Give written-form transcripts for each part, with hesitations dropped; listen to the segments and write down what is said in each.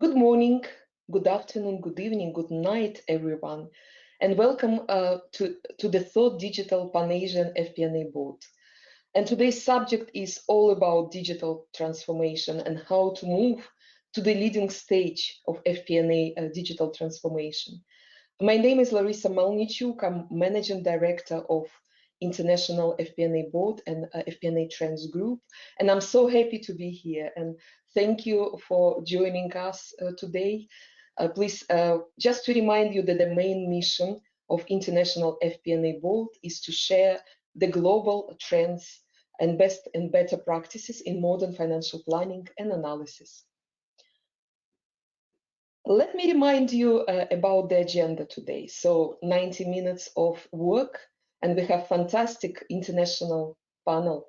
Good morning, good afternoon, good evening, good night, everyone, and welcome to the third Digital Pan-Asian FP&A Board. And today's subject is all about digital transformation and how to move to the leading stage of FP&A digital transformation. My name is Larissa Melnichuk. I'm Managing Director of International FP&A Board and FP&A Trends Group. And I'm so happy to be here. And thank you for joining us today. Please, just to remind you that the main mission of International FP&A Board is to share the global trends and best and better practices in modern financial planning and analysis. Let me remind you about the agenda today. So 90 minutes of work, and we have fantastic international panel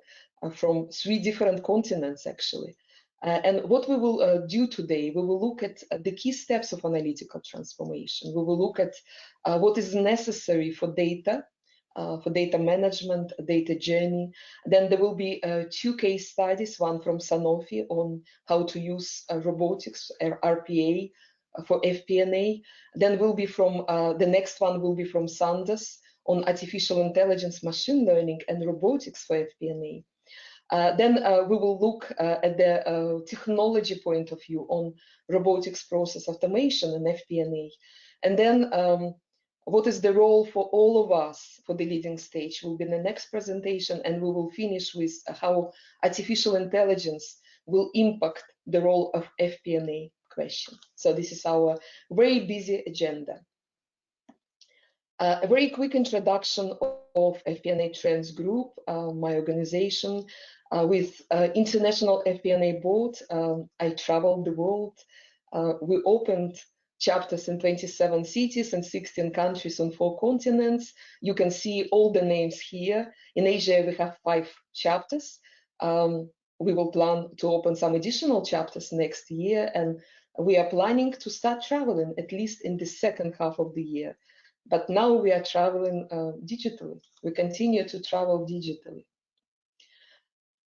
from 3 different continents, actually. And what we will do today, we will look at the key steps of analytical transformation. We will look at what is necessary for data management, data journey. Then there will be 2 case studies, one from Sanofi on how to use robotics, RPA, for FP&A. Then will be from the next one will be from Sandoz on artificial intelligence, machine learning, and robotics for FP&A. Then we will look at the technology point of view on robotics process automation and FP&A. And then what is the role for all of us for the leading stage will be the next presentation, and we will finish with how artificial intelligence will impact the role of FP&A question. So this is our very busy agenda. A very quick introduction of FP&A Trends Group, my organization. With International FP&A Board, I traveled the world. We opened chapters in 27 cities and 16 countries on 4 continents. You can see all the names here. In Asia, we have 5 chapters. We will plan to open some additional chapters next year, and we are planning to start traveling at least in the second half of the year. But now we are traveling digitally. We continue to travel digitally.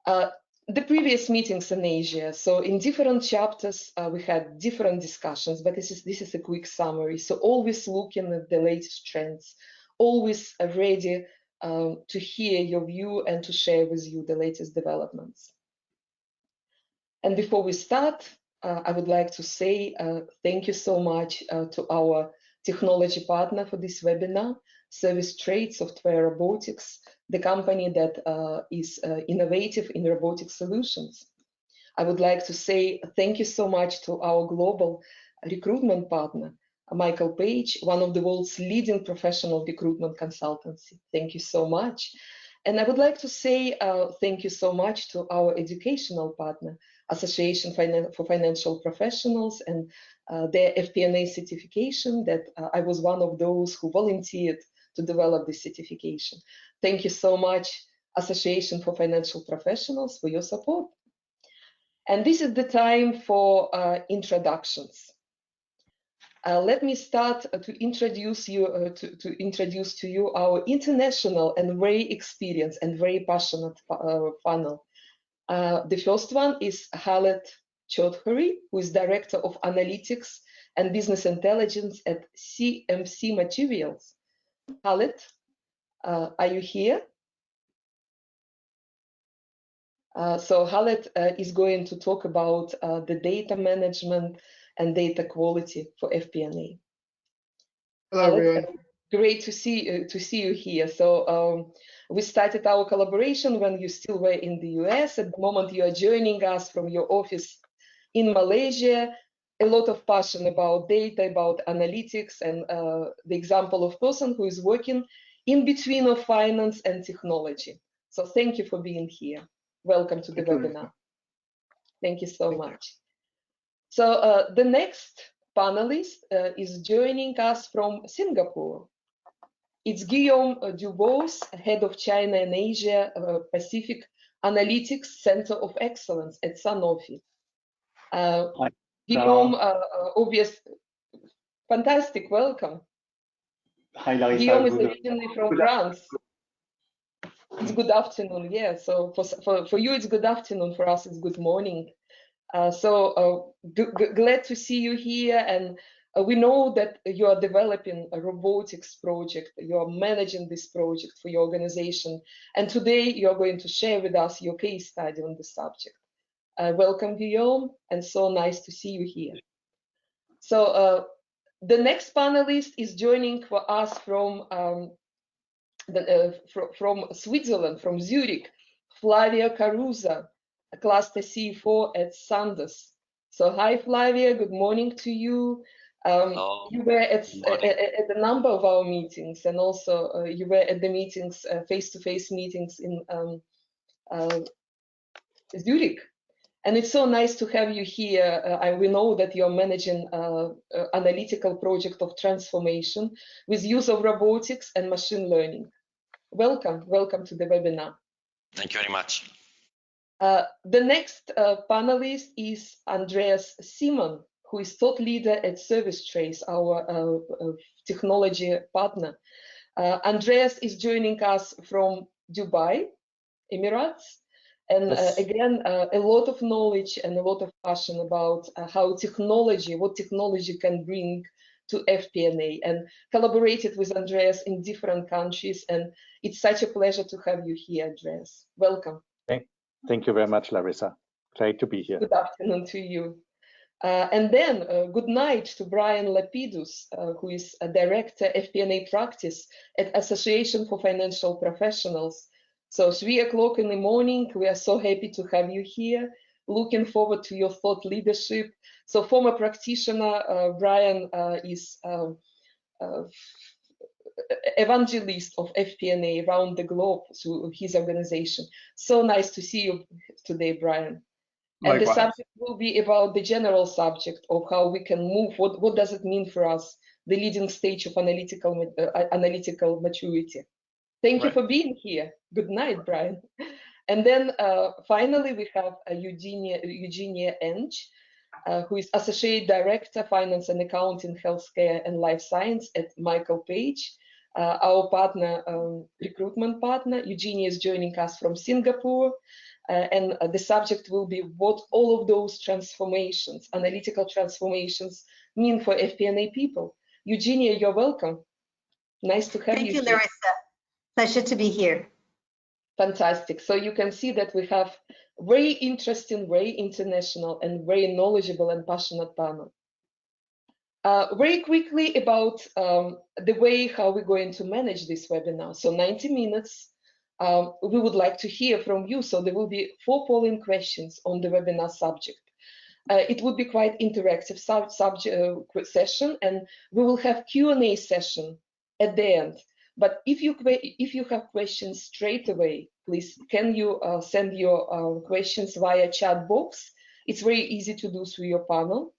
The previous meetings in Asia, so in different chapters, we had different discussions, but this is a quick summary. So always looking at the latest trends, always ready to hear your view and to share with you the latest developments. And before we start, I would like to say thank you so much to our technology partner for this webinar, Service Trade Software Robotics, the company that is innovative in robotic solutions. I would like to say thank you so much to our global recruitment partner, Michael Page, one of the world's leading professional recruitment consultancy. Thank you so much. And I would like to say thank you so much to our educational partner, Association for Financial Professionals, and their FP&A certification that I was one of those who volunteered to develop this certification. Thank you so much, Association for Financial Professionals, for your support. And this is the time for introductions. Let me start to introduce to you our international and very experienced and very passionate panel. The first one is Khaled Chaudhary, who is Director of Analytics and Business Intelligence at CMC Materials. Khaled, are you here? So Khaled is going to talk about the data management and data quality for FP&A. Hello, everyone. Great to see you here. So we started our collaboration when you still were in the US. At the moment, you are joining us from your office in Malaysia. A lot of passion about data, about analytics, and the example of person who is working in between of finance and technology. So thank you for being here. Welcome to the webinar. Thank you so much. So the next panelist is joining us from Singapore. It's Guillaume Dubose, Head of China and Asia Pacific Analytics Center of Excellence at Sanofi. Guillaume, fantastic, welcome. Hi, Larissa. Guillaume is originally from France. It's good afternoon, yeah. So for you, it's good afternoon. For us, it's good morning. Glad to see you here, and we know that you are developing a robotics project. You are managing this project for your organization, and today you are going to share with us your case study on the subject. Welcome, Guillaume, and so nice to see you here. So the next panelist is joining for us from Switzerland, from Zurich, Flavia Caruza, a cluster CFO at Sandoz. So hi, Flavia, good morning to you. You were at a number of our meetings, and also you were at the meetings, face-to-face meetings in Zurich. And it's so nice to have you here. We know that you're managing analytical project of transformation with use of robotics and machine learning. Welcome to the webinar. Thank you very much. The next panelist is Andreas Simon, who is thought leader at Service Trace, our technology partner. Andreas is joining us from Dubai, Emirates. And Yes. Again, a lot of knowledge and a lot of passion about what technology can bring to FP&A, and collaborated with Andreas in different countries. And it's such a pleasure to have you here, Andreas. Welcome. Thank you very much, Larissa. Great to be here. Good afternoon to you. And then good night to Brian Lapidus, who is a director FP&A practice at Association for Financial Professionals. So 3 o'clock in the morning, we are so happy to have you here. Looking forward to your thought leadership. So former practitioner, Brian is evangelist of FP&A around the globe through his organization. So nice to see you today, Brian. And Likewise. the subject will be about the general subject of how we can move. What does it mean for us, the leading stage of analytical maturity? Thank you for being here. Good night, Brian. And then finally, we have Eugenia Enge, who is Associate Director, Finance and Accounting, Healthcare and Life Science at Michael Page, our partner, recruitment partner. Eugenia is joining us from Singapore. And the subject will be what all of those transformations, analytical transformations, mean for FP&A people. Eugenia, you're welcome. Nice to have you here. Thank you, Larissa. Pleasure to be here. Fantastic. So you can see that we have very interesting, very international, and very knowledgeable and passionate panel. Very quickly about the way how we're going to manage this webinar. So 90 minutes. We would like to hear from you. So there will be 4 polling questions on the webinar subject. It would be quite interactive session, and we will have Q&A session at the end. But if you have questions straight away, please can you send your questions via chat box? It's very easy to do through your panel.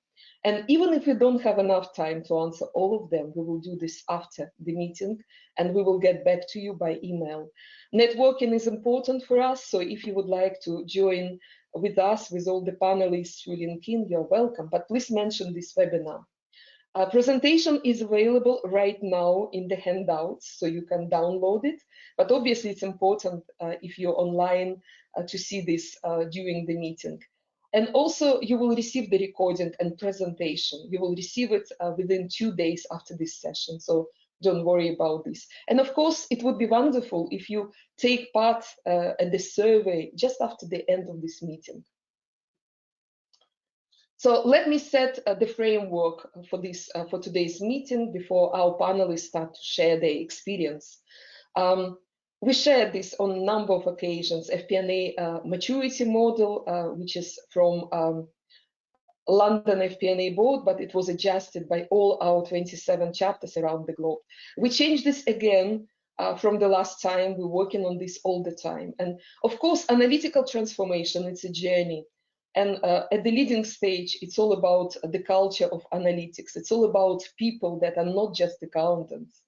And even if we don't have enough time to answer all of them, we will do this after the meeting, and we will get back to you by email. Networking is important for us, so if you would like to join with us, with all the panelists through LinkedIn, you're welcome, but please mention this webinar. Presentation is available right now in the handouts, so you can download it, but obviously it's important if you're online to see this during the meeting. And also you will receive the recording and presentation. You will receive it within 2 days after this session, so don't worry about this. And of course, it would be wonderful if you take part at the survey just after the end of this meeting. So let me set the framework for this for today's meeting before our panelists start to share their experience. We shared this on a number of occasions, FP&A maturity model, which is from London FP&A board, but it was adjusted by all our 27 chapters around the globe. We changed this again from the last time. We're working on this all the time. And of course, analytical transformation, it's a journey. And at the leading stage, it's all about the culture of analytics. It's all about people that are not just accountants,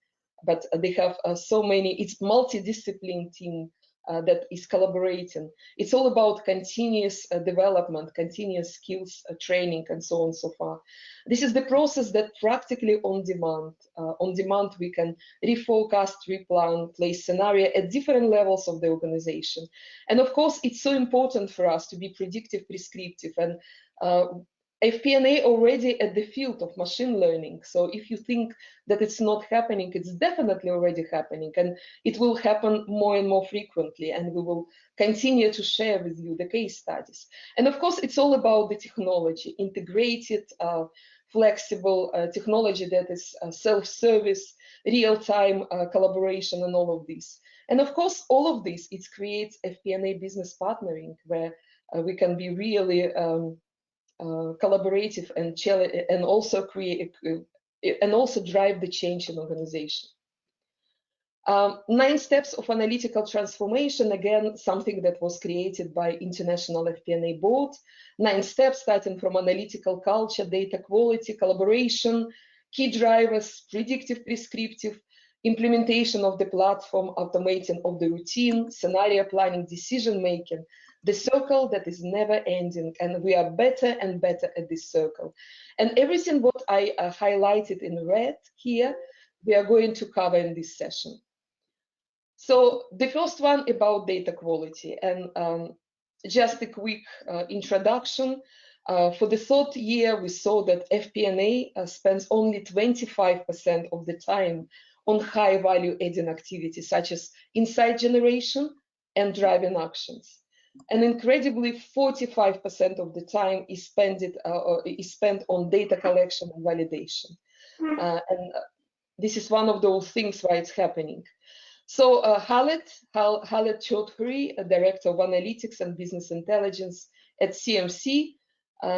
but they have so many, it's multidisciplinary team that is collaborating. It's all about continuous development, continuous skills training, and so on and so far. This is the process that practically on demand. On demand, we can reforecast, replan, place scenario at different levels of the organization. And of course, it's so important for us to be predictive, prescriptive, and FP&A already at the field of machine learning. So if you think that it's not happening, it's definitely already happening, and it will happen more and more frequently, and we will continue to share with you the case studies. And of course, it's all about the technology, integrated, flexible technology that is self-service, real-time collaboration, and all of this. And of course, all of this, it creates FP&A business partnering, where we can be really collaborative and also create and also drive the change in organization. 9 steps of analytical transformation, again, something that was created by International FP&A Board. 9 steps starting from analytical culture, data quality, collaboration, key drivers, predictive, prescriptive, implementation of the platform, automating of the routine, scenario planning, decision making, the circle that is never ending, and we are better and better at this circle. And everything what I highlighted in red here, we are going to cover in this session. So the first one about data quality, and just a quick introduction. For the third year, we saw that FP&A spends only 25% of the time on high value adding activities such as insight generation and driving actions. And incredibly, 45% of the time is spent on data collection and validation. And this is one of those things why it's happening. So Khaled Chaudhry, Director of Analytics and Business Intelligence at CMC,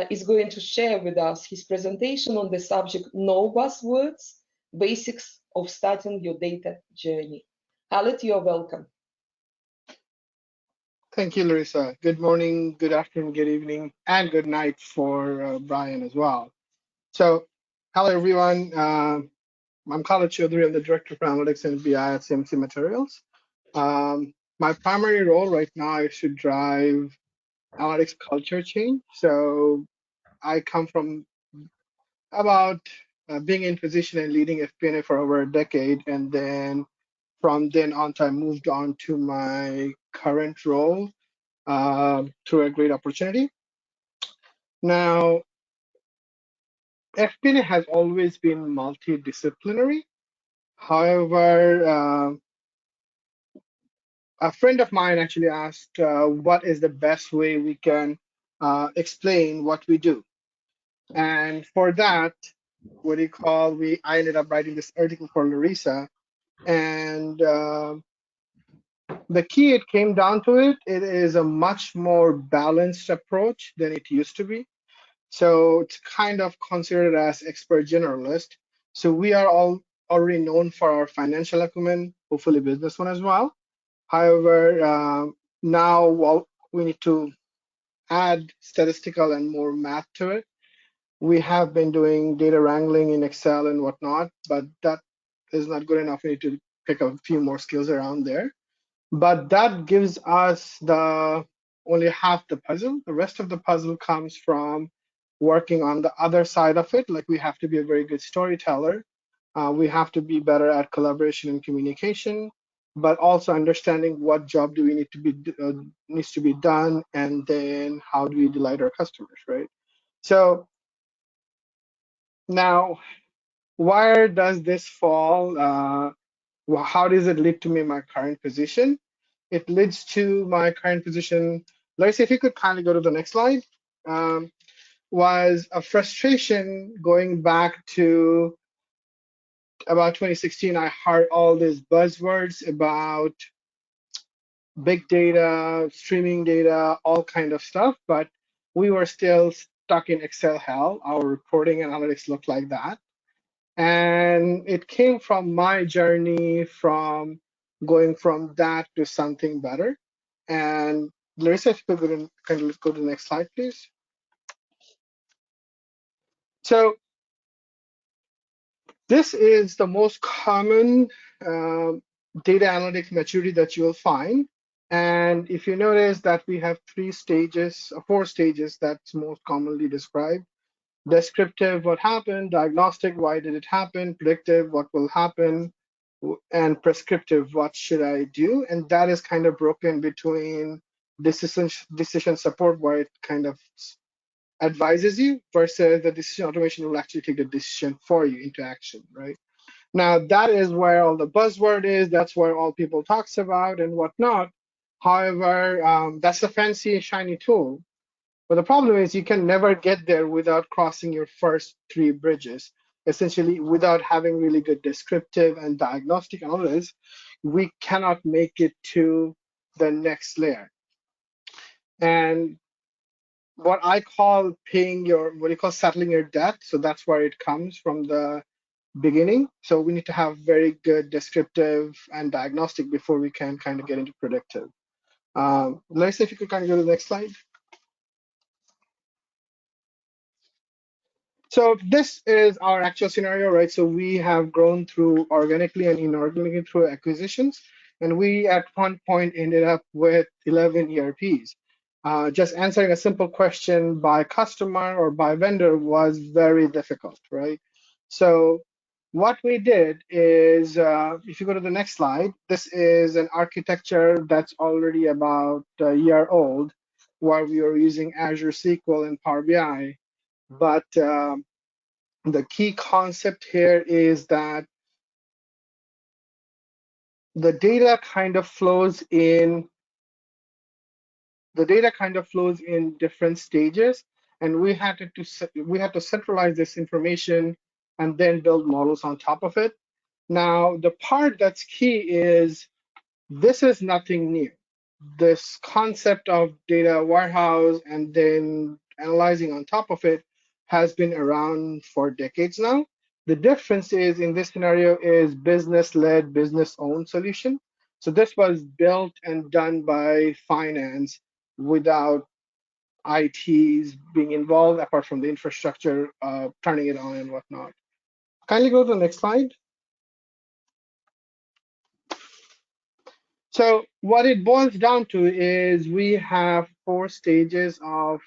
is going to share with us his presentation on the subject No Buzzwords, Basics of Starting Your Data Journey. Khaled, you're welcome. Thank you, Larissa. Good morning, good afternoon, good evening, and good night for Brian as well. So, hello everyone. I'm Khaled Chaudhry. I'm the Director for Analytics and BI at CMC Materials. My primary role right now is to drive analytics culture change. So I come from about being in position and leading FP&A for over a decade, and then from then on, I moved on to my current role through a great opportunity. Now, FP&A has always been multidisciplinary. However, a friend of mine actually asked what is the best way we can explain what we do. And for that, I ended up writing this article for Larissa. And the key, it came down to it is a much more balanced approach than it used to be. So it's kind of considered as expert generalist. So we are all already known for our financial acumen, hopefully business one as well. However, now we need to add statistical and more math to it. We have been doing data wrangling in Excel and whatnot, but that is not good enough. We need to pick up a few more skills around there. But that gives us only half the puzzle. The rest of the puzzle comes from working on the other side of it. Like, we have to be a very good storyteller. We have to be better at collaboration and communication, but also understanding what job do we needs to be done, and then how do we delight our customers, right? So now, where does this fall? How does it lead to me in my current position? It leads to my current position. Larissa, if you could kindly go to the next slide. Was a frustration going back to about 2016. I heard all these buzzwords about big data, streaming data, all kind of stuff, but we were still stuck in Excel hell. Our reporting analytics looked like that. And it came from my journey from going from that to something better. And Larissa, if you could go to the next slide, please. So this is the most common data analytics maturity that you'll find. And if you notice that we have 4 stages that's most commonly described. Descriptive, what happened, diagnostic, why did it happen, predictive, what will happen, and prescriptive, what should I do? And that is kind of broken between decision support, where it kind of advises you, versus the decision automation will actually take the decision for you into action, right? Now, that is where all the buzzword is. That's where all people talks about and whatnot. However, that's a fancy, shiny tool. But the problem is you can never get there without crossing your first 3 bridges. Essentially, without having really good descriptive and diagnostic analysis, we cannot make it to the next layer. And what I call what you call settling your debt. So that's where it comes from the beginning. So we need to have very good descriptive and diagnostic before we can kind of get into predictive. Larissa, if you could kind of go to the next slide. So this is our actual scenario, right? So we have grown through organically and inorganically through acquisitions. And we at one point ended up with 11 ERPs. Just answering a simple question by customer or by vendor was very difficult, right? So what we did is, if you go to the next slide, this is an architecture that's already about a year old, where we were using Azure SQL and Power BI. But the key concept here is that the data kind of flows in different stages, and we had to centralize this information and then build models on top of it. Now, the part that's key is this is nothing new. This concept of data warehouse and then analyzing on top of it has been around for decades now. The difference is in this scenario is business-led, business-owned solution. So this was built and done by finance without ITs being involved, apart from the infrastructure, turning it on and whatnot. Kindly go to the next slide. So what it boils down to is we have 4 stages of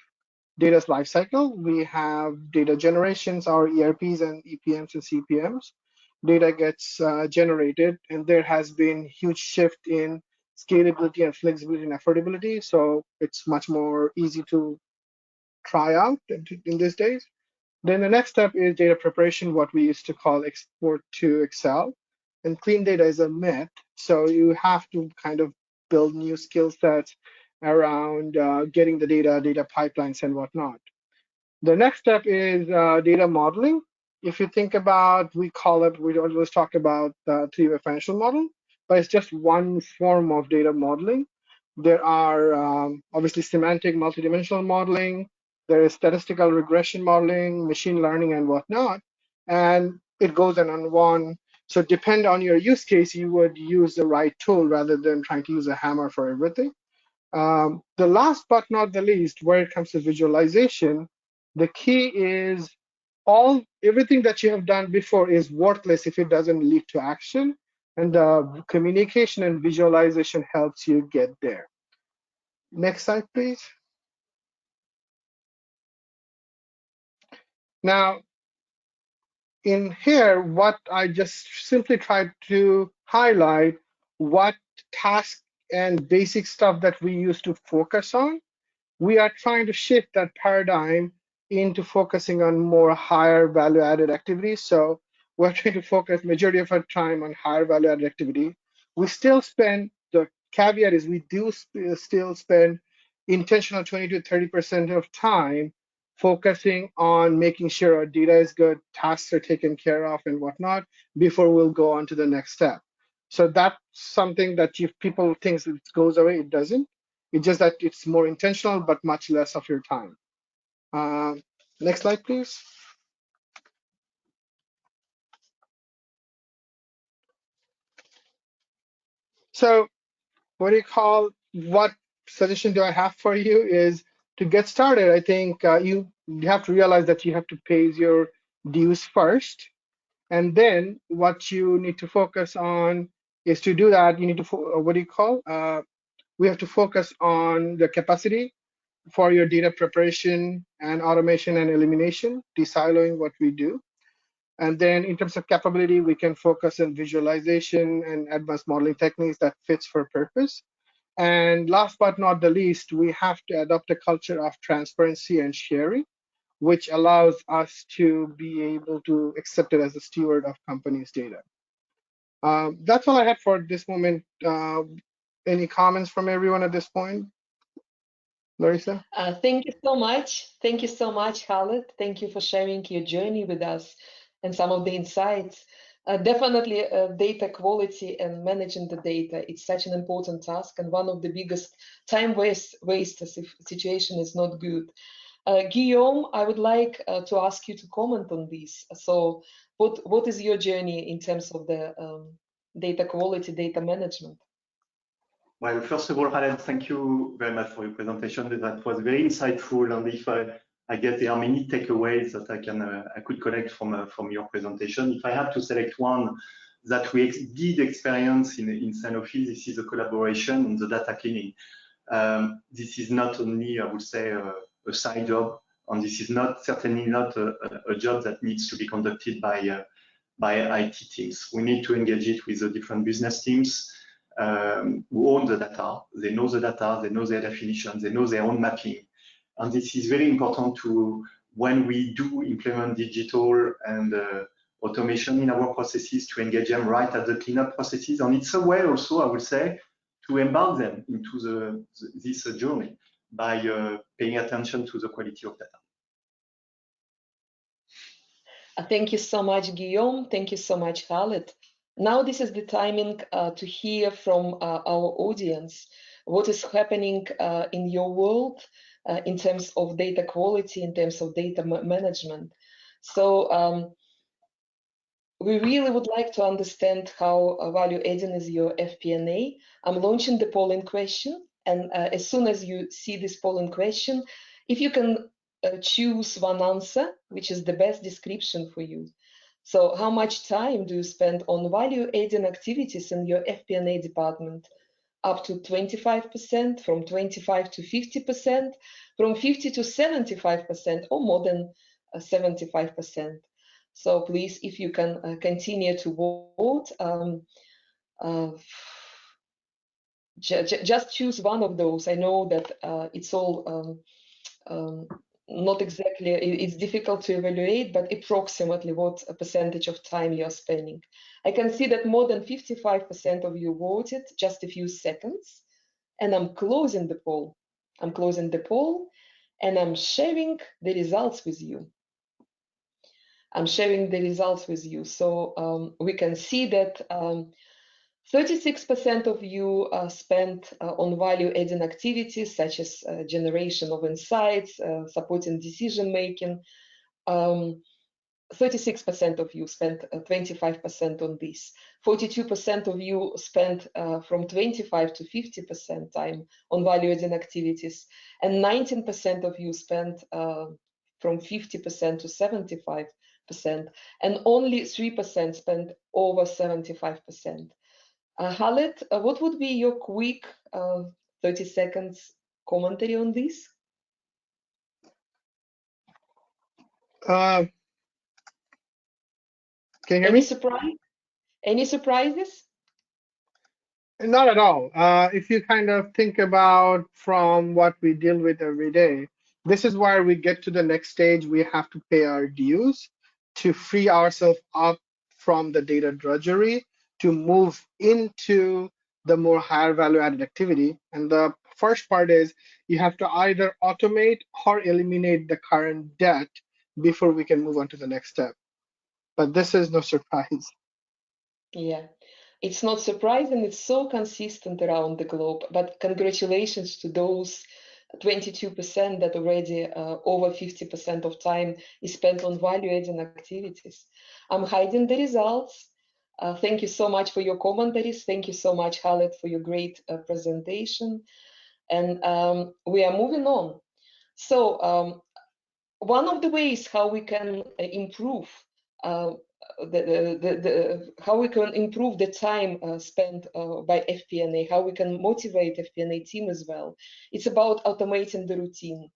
data's lifecycle. We have data generations, our ERPs and EPMs and CPMs. Data gets generated, and there has been huge shift in scalability and flexibility and affordability. So it's much more easy to try out in these days. Then the next step is data preparation, what we used to call export to Excel. And clean data is a myth. So you have to kind of build new skill sets around getting the data pipelines and whatnot. The next step is data modeling. If you think about, we always talk about the 3-way financial model, but it's just one form of data modeling. There are obviously semantic multidimensional modeling. There is statistical regression modeling, machine learning, and whatnot. And it goes on one. So depend on your use case, you would use the right tool rather than trying to use a hammer for everything. The last but not the least, where it comes to visualization, the key is everything that you have done before is worthless if it doesn't lead to action, and the communication and visualization helps you get there. Next slide, please. Now, in here, what I just simply tried to highlight what task and basic stuff that we used to focus on. We are trying to shift that paradigm into focusing on more higher value added activities. So we're trying to focus majority of our time on higher value added activity. We still spend, the caveat is we do still spend intentional 20 to 30% of time focusing on making sure our data is good, tasks are taken care of and whatnot before we'll go on to the next step. So that's something that if people think it goes away, it doesn't. It's just that it's more intentional, but much less of your time. Next slide, please. So what suggestion do I have for you is to get started. I think you have to realize that you have to pay your dues first. And then what you need to focus on is to do that. You need to, we have to focus on the capacity for your data preparation and automation and elimination, de-siloing what we do. And then in terms of capability, we can focus on visualization and advanced modeling techniques that fits for purpose. And last but not the least, we have to adopt a culture of transparency and sharing, which allows us to be able to accept it as a steward of company's data. That's all I had for this moment. Any comments from everyone at this point? Larissa? Thank you so much. Thank you so much, Khaled. Thank you for sharing your journey with us and some of the insights. Definitely data quality and managing the data, it's such an important task and one of the biggest time wasters if situation is not good. Guillaume, I would like to ask you to comment on this. So what is your journey in terms of the data quality, data management? Well, first of all, Khaled, thank you very much for your presentation. That was very insightful, and if I guess there are many takeaways that I could collect from your presentation. If I have to select one that we did experience in Sanofi, this is a collaboration on the data cleaning. This is not only, I would say, a side job, and this is certainly not a job that needs to be conducted by IT teams. We need to engage it with the different business teams who own the data. They know the data, they know their definitions, they know their own mapping. And this is very important when we do implement digital and automation in our processes, to engage them right at the cleanup processes. And it's a way also, I would say, to embark them into this journey by paying attention to the quality of data. Thank you so much, Guillaume. Thank you so much, Khaled. Now this is the timing to hear from our audience what is happening in your world in terms of data quality, in terms of data management. So we really would like to understand how value adding is your FP&A. I'm launching the polling question, and as soon as you see this polling question, if you can choose one answer, which is the best description for you. So how much time do you spend on value-adding activities in your FP&A department? Up to 25%, from 25 to 50%, from 50 to 75%, or more than 75%. So please, if you can continue to vote, just choose one of those. I know that it's all not exactly, it's difficult to evaluate, but approximately what a percentage of time you're spending. I can see that more than 55% of you voted just a few seconds, and I'm closing the poll. I'm closing the poll, and I'm sharing the results with you. I'm sharing the results with you. So we can see that 36% of you spent on value-adding activities such as generation of insights, supporting decision-making. 36% of you spent 25% on this. 42% of you spent from 25 to 50% time on value-adding activities. And 19% of you spent from 50% to 75%. And only 3% spent over 75%. Khaled, what would be your quick 30 seconds commentary on this? Can you hear me? Any surprises? Not at all. If you kind of think about from what we deal with every day, this is where we get to the next stage. We have to pay our dues to free ourselves up from the data drudgery to move into the more higher value added activity. And the first part is you have to either automate or eliminate the current debt before we can move on to the next step. But this is no surprise. Yeah, it's not surprising. It's so consistent around the globe. But congratulations to those 22% that already over 50% of time is spent on value-adding activities. I'm hiding the results. Thank you so much for your commentaries. Thank you so much, Khaled, for your great presentation. And we are moving on. So one of the ways how we can improve how we can improve the time spent by FP&A, how we can motivate FP&A team as well. It's about automating the routine.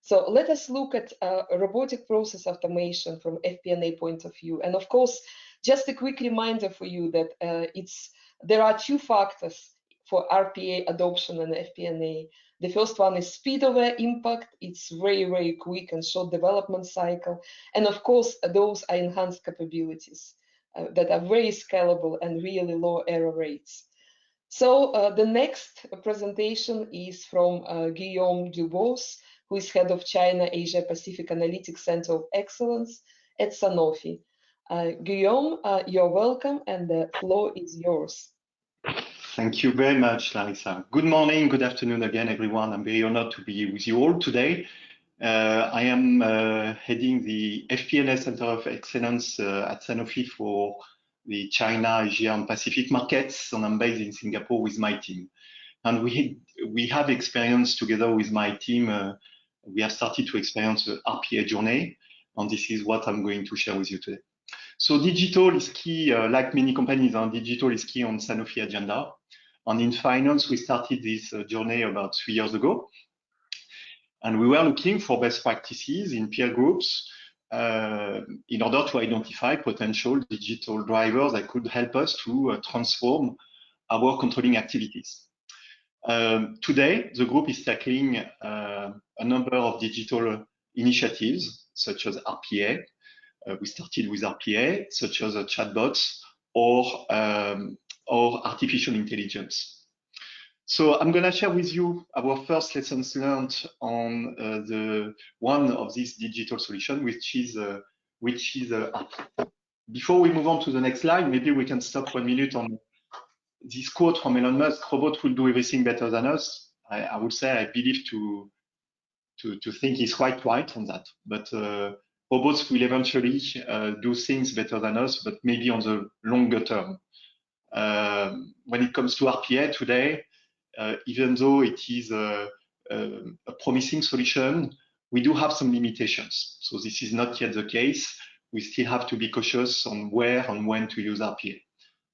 So let us look at robotic process automation from FP&A point of view. And of course, just a quick reminder for you that there are two factors for RPA adoption and FP&A. The first one is speed of impact. It's very, very quick and short development cycle. And of course, those are enhanced capabilities that are very scalable and really low error rates. So the next presentation is from Guillaume Dubos, who is head of China Asia Pacific Analytics Center of Excellence at Sanofi. Guillaume, you're welcome, and the floor is yours. Thank you very much, Larissa. Good morning, good afternoon again, everyone. I'm very honored to be with you all today. I am heading the FP&A Center of Excellence at Sanofi for the China, Asia, and Pacific markets, and I'm based in Singapore with my team. And we have experienced together with my team, we have started to experience the RPA journey, and this is what I'm going to share with you today. So digital is key, like many companies, digital is key on Sanofi agenda. And in finance, we started this journey about 3 years ago. And we were looking for best practices in peer groups in order to identify potential digital drivers that could help us to transform our controlling activities. Today, the group is tackling a number of digital initiatives, such as RPA. We started with RPA, such as chatbots or artificial intelligence. So I'm going to share with you our first lessons learned on one of these digital solutions, which is RPA. Before we move on to the next slide, maybe we can stop 1 minute on this quote from Elon Musk: "Robots will do everything better than us." I would say I believe to think he's quite right on that. But robots will eventually do things better than us, but maybe on the longer term. When it comes to RPA today, even though it is a promising solution, we do have some limitations. So this is not yet the case. We still have to be cautious on where and when to use RPA.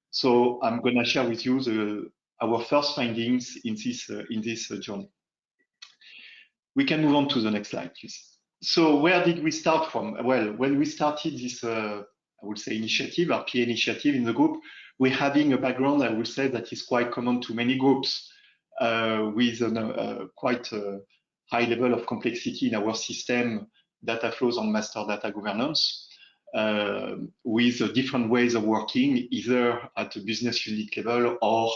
So I'm going to share with you our first findings in this journey. We can move on to the next slide, please. So where did we start from? Well, when we started this, I would say, initiative, RPA initiative in the group, we're having a background, I would say, that is quite common to many groups, with quite a high level of complexity in our system, data flows and master data governance, with different ways of working, either at a business unit level or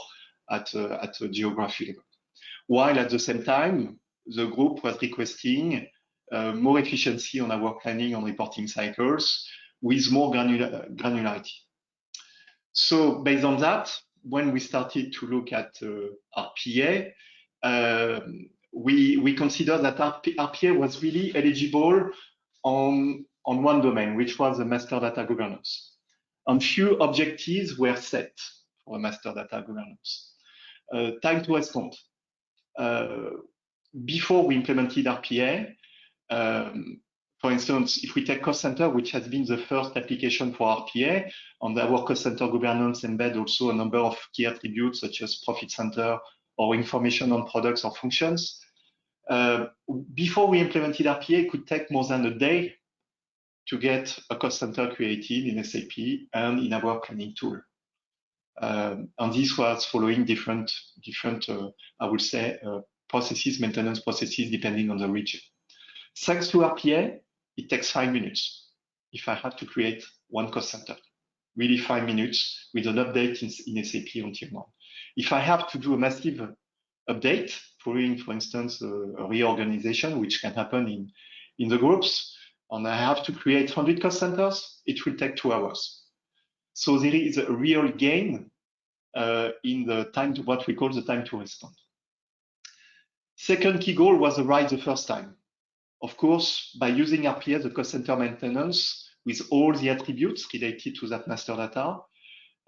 at a geography level. While at the same time, the group was requesting more efficiency on our planning and reporting cycles with more granularity. So based on that, when we started to look at RPA, we considered that RPA was really eligible on one domain, which was the master data governance. And few objectives were set for master data governance. Time to respond. Before we implemented RPA, for instance, if we take cost center, which has been the first application for RPA, on our cost center governance embed also a number of key attributes such as profit center or information on products or functions. Before we implemented RPA, it could take more than a day to get a cost center created in SAP and in our planning tool. And this was following different I would say, processes, maintenance processes, depending on the region. Thanks to RPA, it takes 5 minutes if I have to create one cost center. Really 5 minutes with an update in SAP on tier 1. If I have to do a massive update, following, for instance, a reorganization, which can happen in the groups, and I have to create 100 cost centers, it will take 2 hours. So there is a real gain in the time to what we call the time to respond. Second key goal was the right the first time. Of course, by using RPA, the cost center maintenance with all the attributes related to that master data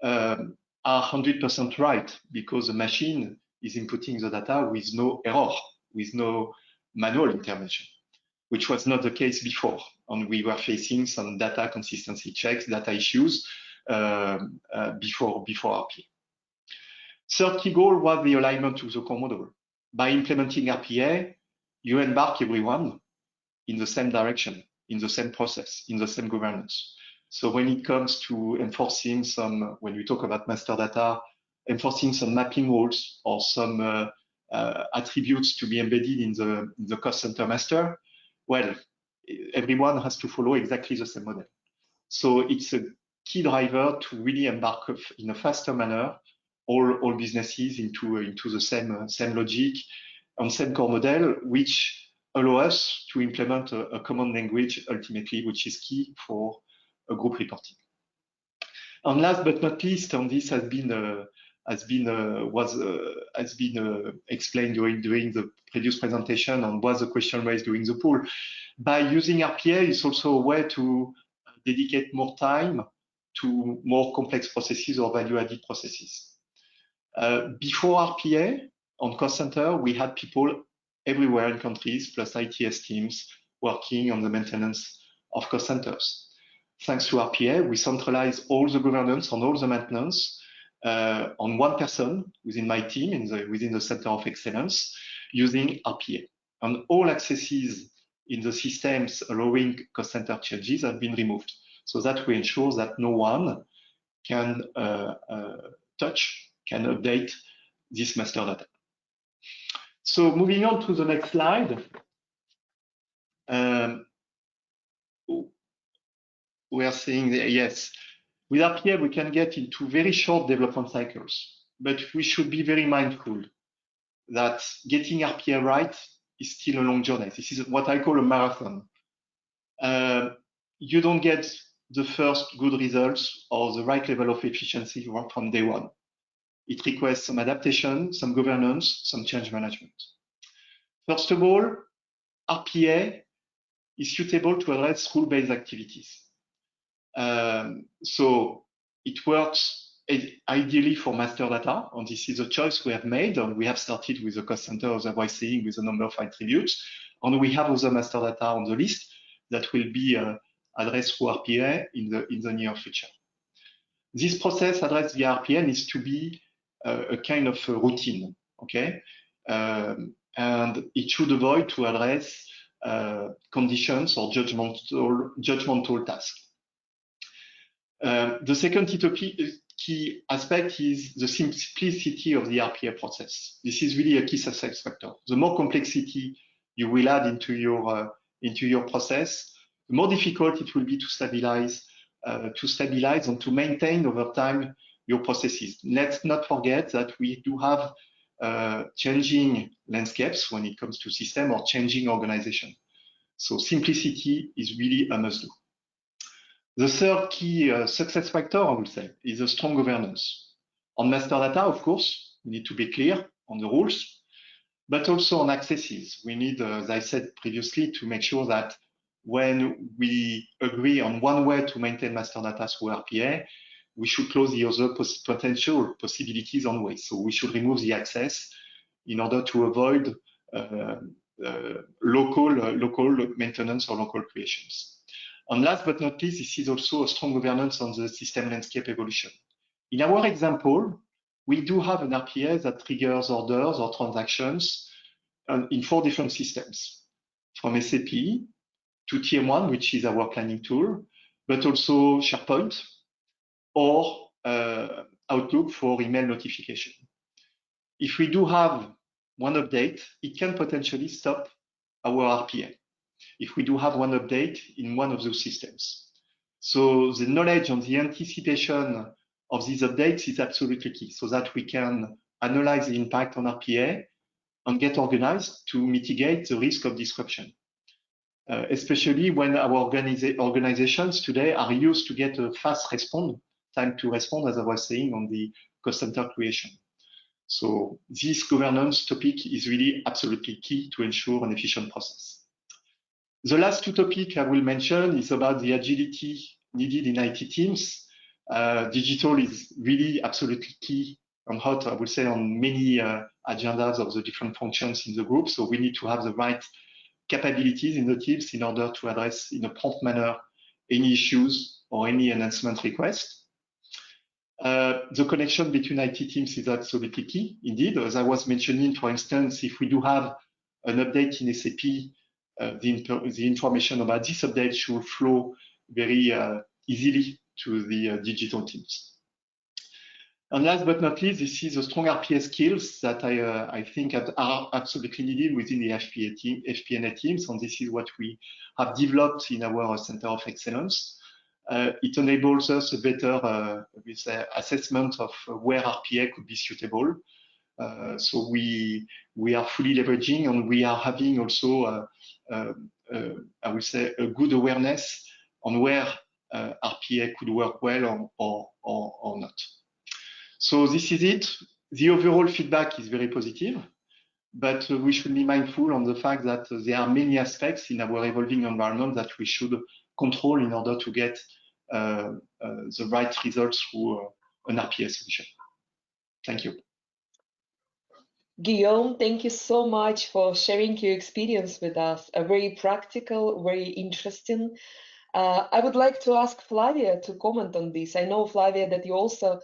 are 100% right, because the machine is inputting the data with no error, with no manual intervention. which was not the case before. And we were facing some data consistency checks, data issues before RPA. Third key goal was the alignment to the core model. By implementing RPA, you embark everyone in the same direction, in the same process, in the same governance. So when it comes to enforcing some, when we talk about master data, enforcing some mapping rules or some attributes to be embedded in the cost center master, well, everyone has to follow exactly the same model. So it's a key driver to really embark in a faster manner all businesses into the same logic and same core model, which allow us to implement a common language ultimately, which is key for a group reporting. And last but not least, and this has been explained during the previous presentation and was a question raised during the poll. By using RPA, it's also a way to dedicate more time to more complex processes or value-added processes. Before RPA, on cost center, we had people everywhere in countries, plus ITS teams, working on the maintenance of cost centers. Thanks to RPA, we centralize all the governance and all the maintenance on one person within my team, within the Center of Excellence, using RPA. And all accesses in the systems allowing cost center changes have been removed, so that we ensure that no one can can update this master data. So moving on to the next slide. We are seeing that, yes, with RPA, we can get into very short development cycles, but we should be very mindful that getting RPA right is still a long journey. This is what I call a marathon. You don't get the first good results or the right level of efficiency from day one. It requires some adaptation, some governance, some change management. First of all, RPA is suitable to address rule-based activities. So it works ideally for master data, and this is a choice we have made, and we have started with the cost center, as I was saying, with a number of attributes, and we have other master data on the list that will be addressed through RPA in the near future. This process addressed via RPA needs to be a kind of a routine, okay? And it should avoid to address conditions or judgmental tasks. The second key aspect is the simplicity of the RPA process. This is really a key success factor. The more complexity you will add into your process, the more difficult it will be to stabilize and to maintain over time your processes. Let's not forget that we do have changing landscapes when it comes to system or changing organization. So simplicity is really a must-do. The third key success factor, I would say, is a strong governance. On master data, of course, we need to be clear on the rules, but also on accesses. We need, as I said previously, to make sure that when we agree on one way to maintain master data through RPA, we should close the other potential possibilities on ways. So we should remove the access in order to avoid local maintenance or local creations. And last but not least, this is also a strong governance on the system landscape evolution. In our example, we do have an RPA that triggers orders or transactions in 4 different systems, from SAP to TM1, which is our planning tool, but also SharePoint or Outlook for email notification. If we do have one update, it can potentially stop our RPA if we do have one update in one of those systems. So the knowledge and the anticipation of these updates is absolutely key, so that we can analyze the impact on RPA and get organized to mitigate the risk of disruption. Especially when our organizations today are used to get a fast time to respond, as I was saying, on the cost center creation. So this governance topic is really absolutely key to ensure an efficient process. The last 2 topics I will mention is about the agility needed in IT teams. Digital is really absolutely key and hot, I would say, on many agendas of the different functions in the group. So we need to have the right capabilities in the teams in order to address in a prompt manner any issues or any enhancement requests. The connection between IT teams is absolutely key. Indeed, as I was mentioning, for instance, if we do have an update in SAP, the information about this update should flow very easily to the digital teams. And last but not least, this is a strong RPA skills that I think are absolutely needed within the FP&A teams, and this is what we have developed in our Center of Excellence. It enables us a better assessment of where RPA could be suitable. So we are fully leveraging, and we are having also, I would say, a good awareness on where RPA could work well or not. So this is it. The overall feedback is very positive, but we should be mindful on the fact that there are many aspects in our evolving environment that we should control in order to get the right results through an RPA solution. Thank you. Guillaume, thank you so much for sharing your experience with us. Very practical, very interesting. I would like to ask Flavia to comment on this. I know, Flavia, that you also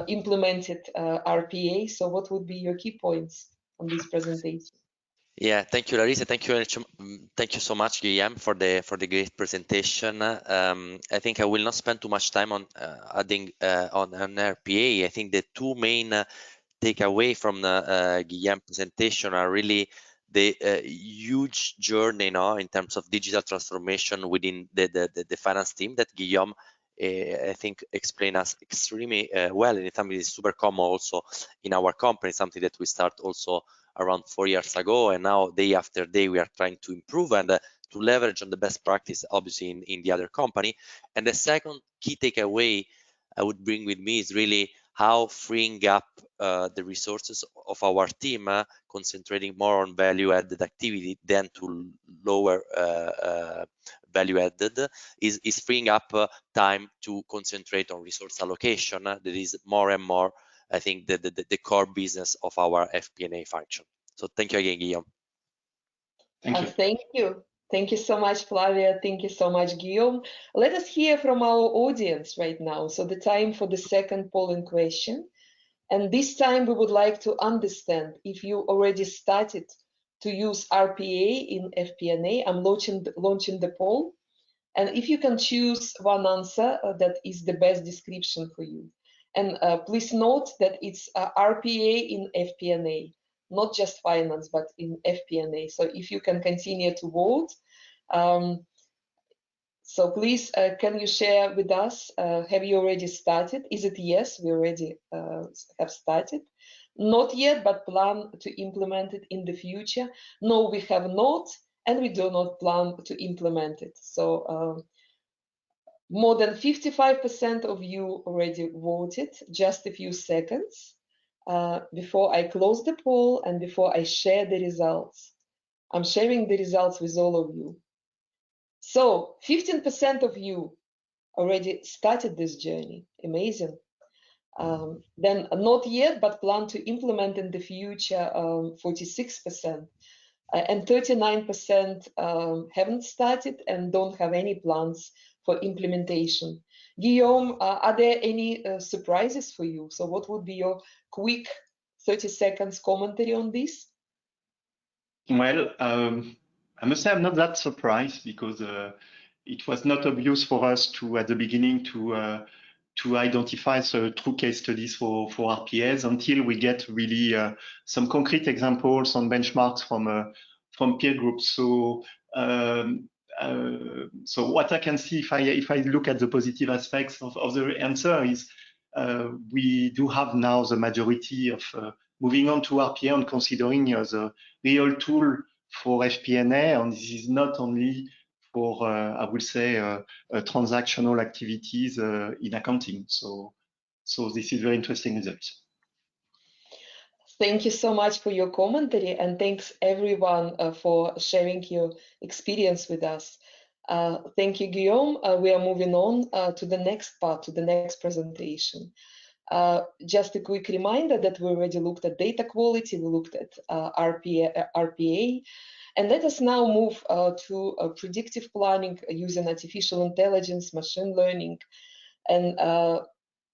implemented RPA. So what would be your key points on this presentation? Yeah, thank you, Larissa. Thank you so much, Guillaume, for the great presentation. I think I will not spend too much time on adding on RPA. I think the two main takeaway from the Guillaume presentation are really the huge journey now in terms of digital transformation within the finance team that Guillaume I think explained us extremely well, and it is super common also in our company, something that we start also around 4 years ago, and now day after day we are trying to improve and to leverage on the best practice, obviously in the other company. And the second key takeaway I would bring with me is really how freeing up the resources of our team, concentrating more on value-added activity than to lower value-added, is freeing up time to concentrate on resource allocation. That is more and more, I think, the core business of our FP&A function. So thank you again, Guillaume. Thank you. Thank you. Thank you so much, Flavia. Thank you so much, Guillaume. Let us hear from our audience right now. So the time for the second polling question. And this time we would like to understand if you already started to use RPA in FP&A. I'm launching the poll. And if you can choose one answer that is the best description for you. And please note that it's RPA in FP&A, not just finance, but in FP&A. So if you can continue to vote. So please, can you share with us, have you already started? Is it yes, we already have started? Not yet, but plan to implement it in the future. No, we have not, and we do not plan to implement it. So more than 55% of you already voted. Just a few seconds before I close the poll and before I share the results. I'm sharing the results with all of you. So 15% of you already started this journey. Amazing. Then not yet, but plan to implement in the future, 46%. And 39% haven't started and don't have any plans for implementation. Guillaume, are there any surprises for you? So what would be your quick 30 seconds commentary on this? Well, I must say I'm not that surprised because it was not obvious for us to, at the beginning, to identify the true case studies for RPAs until we get really some concrete examples on benchmarks from peer groups. So so what I can see if I look at the positive aspects of the answer is we do have now the majority of moving on to RPA and considering as a real tool for FP&A, and this is not only for I would say transactional activities in accounting. So this is very interesting results. Thank you so much for your commentary, and thanks everyone for sharing your experience with us. Thank you, Guillaume. We are moving on to the next part, to the next presentation. Just a quick reminder that we already looked at data quality, we looked at RPA, And let us now move to predictive planning using artificial intelligence, machine learning. And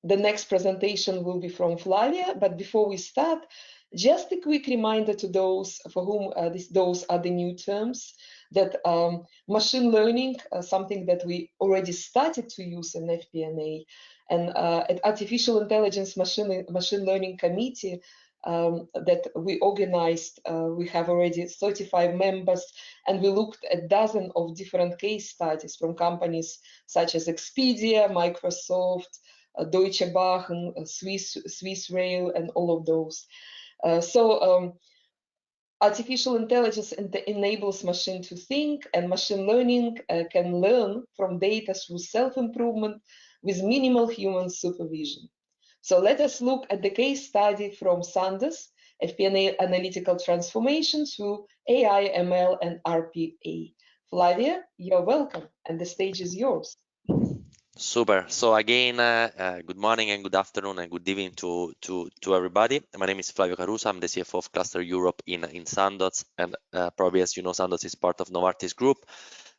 the next presentation will be from Flavia. But before we start, just a quick reminder to those for whom those are the new terms, that machine learning, something that we already started to use in FP&A, and at Artificial Intelligence Machine Learning Committee that we organized, we have already 35 members, and we looked at dozens of different case studies from companies such as Expedia, Microsoft, Deutsche Bahn, Swiss Rail, and all of those. Artificial intelligence enables machine to think, and machine learning can learn from data through self-improvement with minimal human supervision. So let us look at the case study from Sandoz, FP&A analytical transformation through AI, ML, and RPA. Flavia, you're welcome, and the stage is yours. Super. So again, good morning and good afternoon and good evening to everybody. My name is Flavio Caruso. I'm the CFO of Cluster Europe in Sandoz, and probably as you know, Sandoz is part of Novartis Group.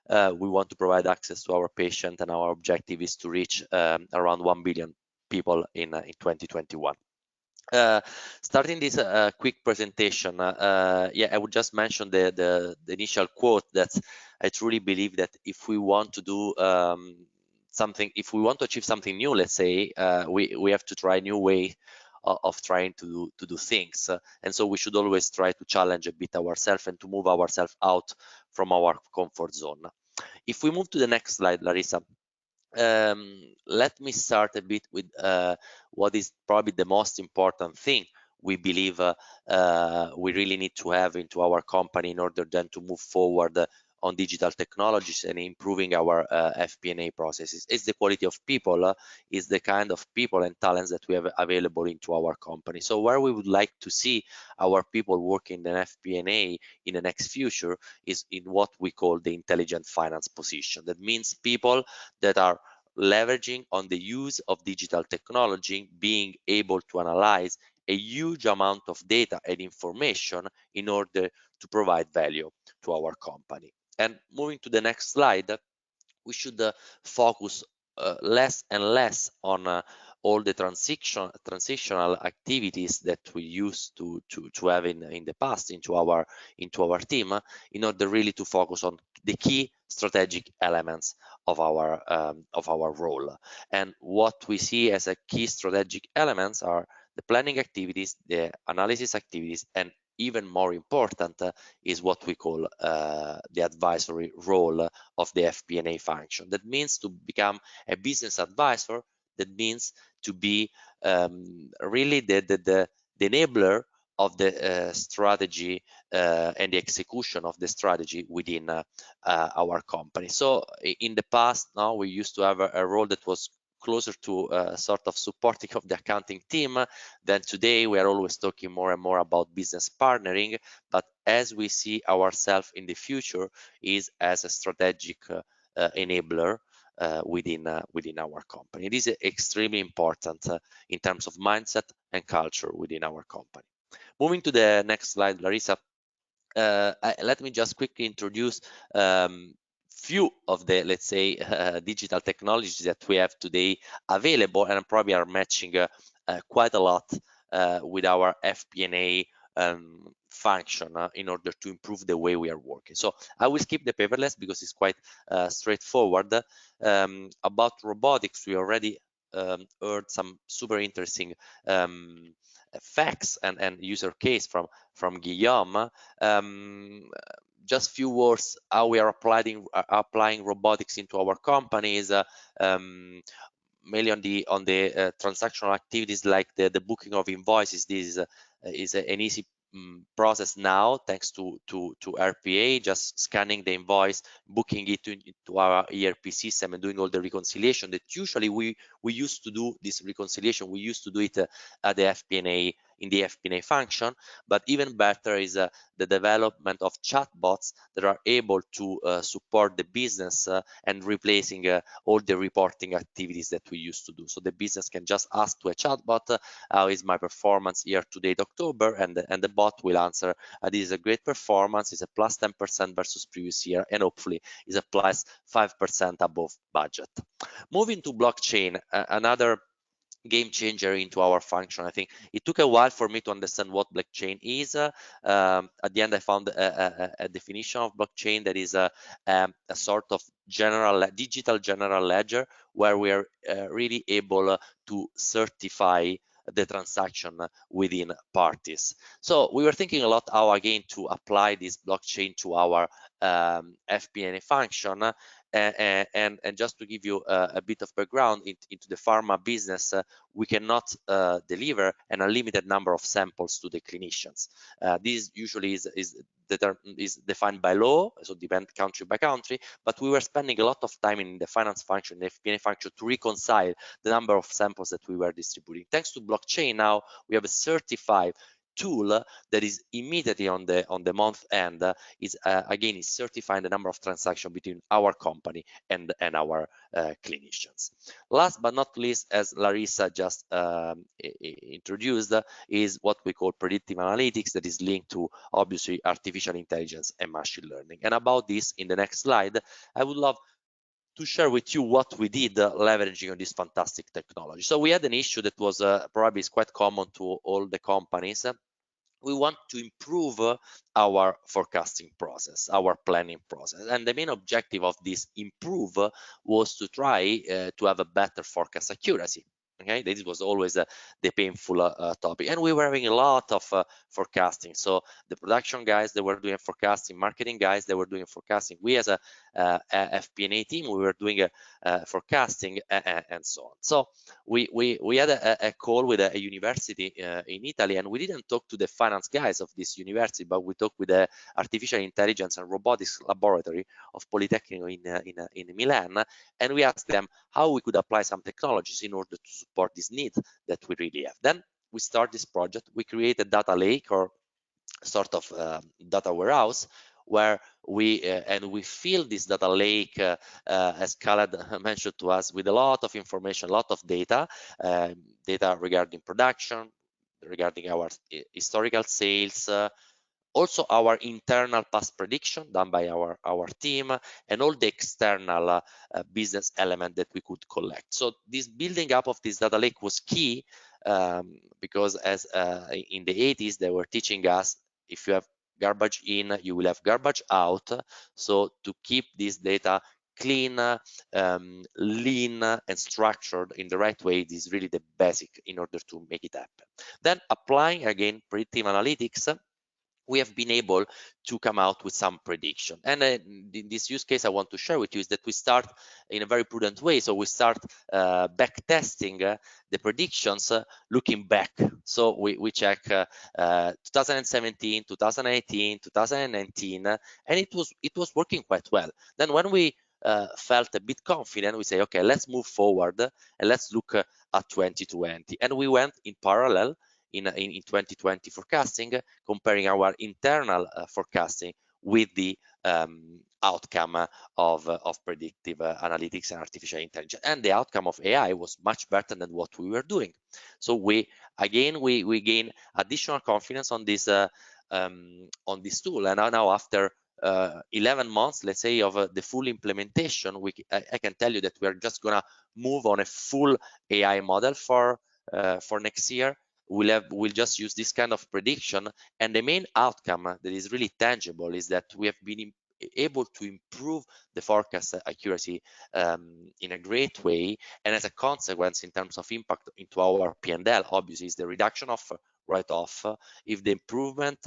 We want to provide access to our patient, and our objective is to reach around 1 billion people in 2021. Starting this quick presentation, yeah, I would just mention the initial quote that I truly believe that if we want to do something, if we want to achieve something new, let's say, we have to try a new way of trying to do things, and so we should always try to challenge a bit ourselves and to move ourselves out from our comfort zone. If we move to the next slide, Larissa. Let me start a bit with what is probably the most important thing we believe we really need to have into our company in order then to move forward on digital technologies and improving our FP&A processes. It's the quality of people, is the kind of people and talents that we have available into our company. So where we would like to see our people working in FP&A in the next future is in what we call the intelligent finance position. That means people that are leveraging on the use of digital technology, being able to analyze a huge amount of data and information in order to provide value to our company. And moving to the next slide, we should focus less and less on all the transitional activities that we used to have in the past into our team, in order really to focus on the key strategic elements of our role. And what we see as a key strategic elements are the planning activities, the analysis activities, and even more important is what we call the advisory role of the FP&A function. That means to become a business advisor. That means to be really the enabler of the strategy and the execution of the strategy within our company. So in the past, now we used to have a role that was closer to sort of supporting of the accounting team. Then today we are always talking more and more about business partnering, but as we see ourselves in the future is as a strategic enabler within our company. It is extremely important in terms of mindset and culture within our company. Moving to the next slide, Larissa, let me just quickly introduce few of the, let's say, digital technologies that we have today available, and probably are matching quite a lot with our FP&A function in order to improve the way we are working. So I will skip the paperless because it's quite straightforward. About robotics, we already heard some super interesting facts and user case from Guillaume. Just few words how we are applying robotics into our companies, mainly on the transactional activities like the booking of invoices. This is an easy process now, thanks to RPA, just scanning the invoice, booking it into our ERP system, and doing all the reconciliation that usually we used to do. This reconciliation we used to do it at the FP&A in the FP&A function, but even better is the development of chatbots that are able to support the business and replacing all the reporting activities that we used to do. So the business can just ask to a chatbot, how is my performance year to date October, and the bot will answer, this is a great performance, it's a plus 10% versus previous year, and hopefully is a plus 5% above budget. Moving to blockchain, another game changer into our function. I think it took a while for me to understand what blockchain is. At the end, I found a definition of blockchain that is a sort of digital general ledger where we are really able to certify the transaction within parties. So we were thinking a lot how again to apply this blockchain to our FP&A function. And just to give you a bit of background into the pharma business, we cannot deliver an unlimited number of samples to the clinicians. This usually is defined by law, so depend country by country, but we were spending a lot of time in the finance function, the FP&A function, to reconcile the number of samples that we were distributing. Thanks to blockchain, now we have a certified tool that is immediately on the month end is certifying the number of transactions between our company and our clinicians. Last but not least, as Larissa just introduced, is what we call predictive analytics, that is linked to obviously artificial intelligence and machine learning. And about this, in the next slide, I would love to share with you what we did leveraging on this fantastic technology. So we had an issue that was probably is quite common to all the companies. We want to improve our forecasting process, our planning process. And the main objective of this improve was to try to have a better forecast accuracy. Okay, this was always the painful topic, and we were having a lot of forecasting. So the production guys, they were doing forecasting, marketing guys, they were doing forecasting. We as a FP&A team, we were doing forecasting and so on. So we had a call with a university in Italy, and we didn't talk to the finance guys of this university, but we talked with the artificial intelligence and robotics laboratory of Politecnico in Milan, and we asked them how we could apply some technologies in order to support this need that we really have. Then we start this project. We create a data lake or sort of data warehouse where we fill this data lake, as Khaled mentioned to us, with a lot of information, a lot of data, data regarding production, regarding our historical sales, also our internal past prediction done by our team, and all the external business element that we could collect. So this building up of this data lake was key because as in the 80s, they were teaching us, if you have garbage in, you will have garbage out. So to keep this data clean, lean, and structured in the right way, this is really the basic in order to make it happen. Then applying again predictive analytics, we have been able to come out with some prediction. And in this use case I want to share with you is that we start in a very prudent way. So we start back testing the predictions looking back. So we check 2017, 2018, 2019, and it was working quite well. Then when we felt a bit confident, we say, okay, let's move forward and let's look at 2020. And we went in parallel in 2020 forecasting, comparing our internal forecasting with the outcome of predictive analytics and artificial intelligence. And the outcome of AI was much better than what we were doing. So we gain additional confidence on this tool. And now after 11 months, let's say, of the full implementation, I can tell you that we are just gonna move on a full AI model for next year. We'll just use this kind of prediction, and the main outcome that is really tangible is that we have been able to improve the forecast accuracy in a great way, and as a consequence, in terms of impact into our P&L, obviously is the reduction of write-off, if the improvement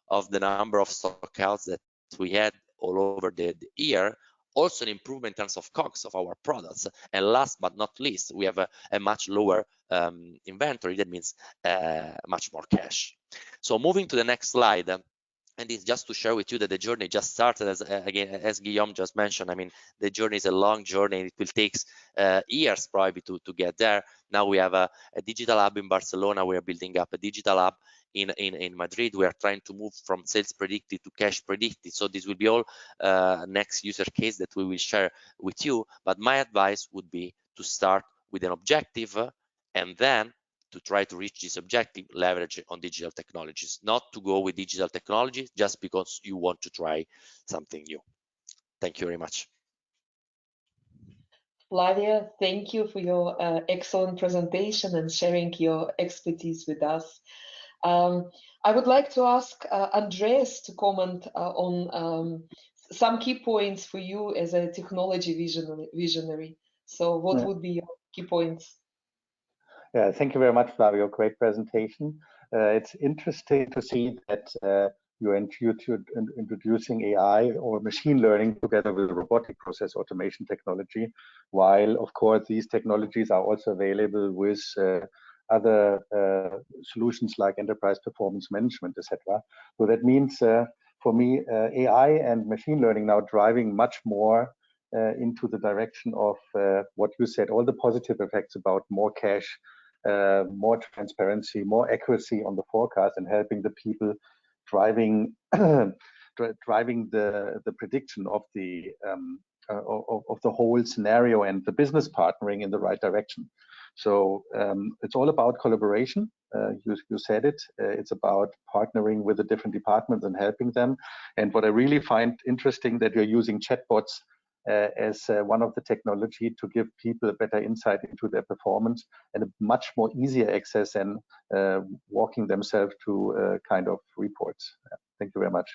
of the number of stockouts that we had all over the year, also an improvement in terms of COGS of our products, and last but not least, we have a much lower inventory. That means much more cash. So moving to the next slide, And it's just to share with you that the journey just started, as Guillaume just mentioned. I mean, the journey is a long journey, and it will take years probably to get there. Now we have a digital hub in Barcelona. We are building up a digital hub in Madrid. We are trying to move from sales predicted to cash predicted. So this will be all next user case that we will share with you. But my advice would be to start with an objective, and then to try to reach this objective, leverage on digital technologies, not to go with digital technologies just because you want to try something new. Thank you very much. Flavia, thank you for your excellent presentation and sharing your expertise with us. I would like to ask Andreas to comment on some key points for you as a technology visionary. So what would be your key points? Yeah, thank you very much, Flavio. Great presentation. It's interesting to see that you're introducing AI or machine learning together with robotic process automation technology, while of course these technologies are also available with other solutions like enterprise performance management, etc. So that means for me, AI and machine learning now driving much more into the direction of what you said, all the positive effects about more cash, more transparency, more accuracy on the forecast, and helping the people driving driving the prediction of the whole scenario and the business partnering in the right direction. So it's all about collaboration. You said it. It's about partnering with the different departments and helping them. And what I really find interesting that you're using chatbots as one of the technology to give people a better insight into their performance and a much more easier access than walking themselves to kind of reports. Thank you very much.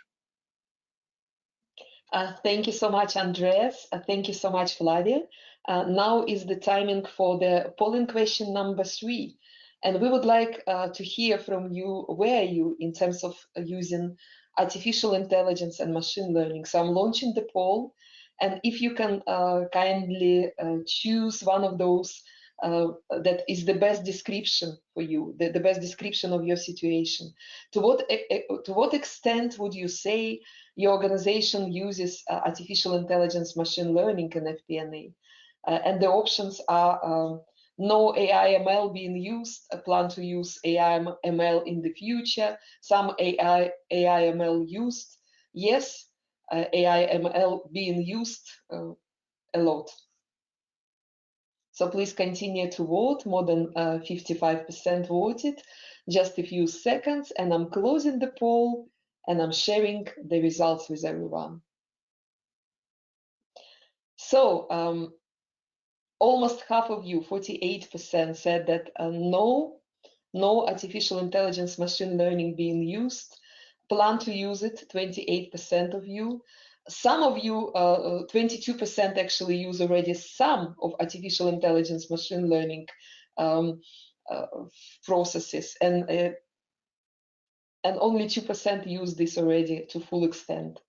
Thank you so much, Andreas. Thank you so much, Flavia. Now is the timing for the polling question number 3. And we would like to hear from you, where are you in terms of using artificial intelligence and machine learning? So I'm launching the poll. And if you can kindly choose one of those that is the best description for you, the best description of your situation. To what extent would you say your organization uses artificial intelligence, machine learning, and FP&A? And the options are no AI ML being used, plan to use AI ML in the future, some AI ML used, yes, AI ML being used a lot. So please continue to vote. More than 55% voted. Just a few seconds, and I'm closing the poll, and I'm sharing the results with everyone. So almost half of you, 48%, said that no artificial intelligence, machine learning being used. Plan to use it, 28% of you. Some of you, 22% actually use already some of artificial intelligence, machine learning processes, and only 2% use this already to full extent.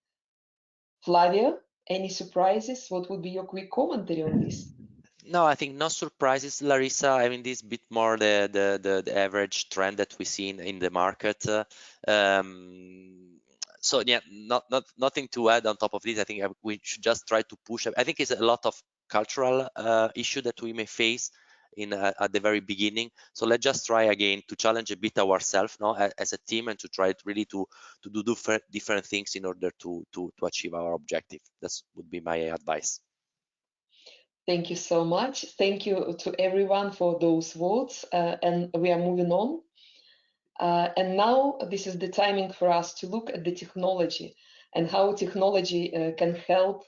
Flavia, any surprises? What would be your quick commentary on this? No, I think no surprises, Larissa. I mean, this is a bit more the average trend that we see in the market. So yeah, nothing to add on top of this. I think we should just try to push. I think it's a lot of cultural issue that we may face at the very beginning. So let's just try again to challenge a bit ourselves, as a team, and to try really to do different things in order to achieve our objective. That would be my advice. Thank you so much. Thank you to everyone for those votes. And we are moving on. And now this is the timing for us to look at the technology and how technology can help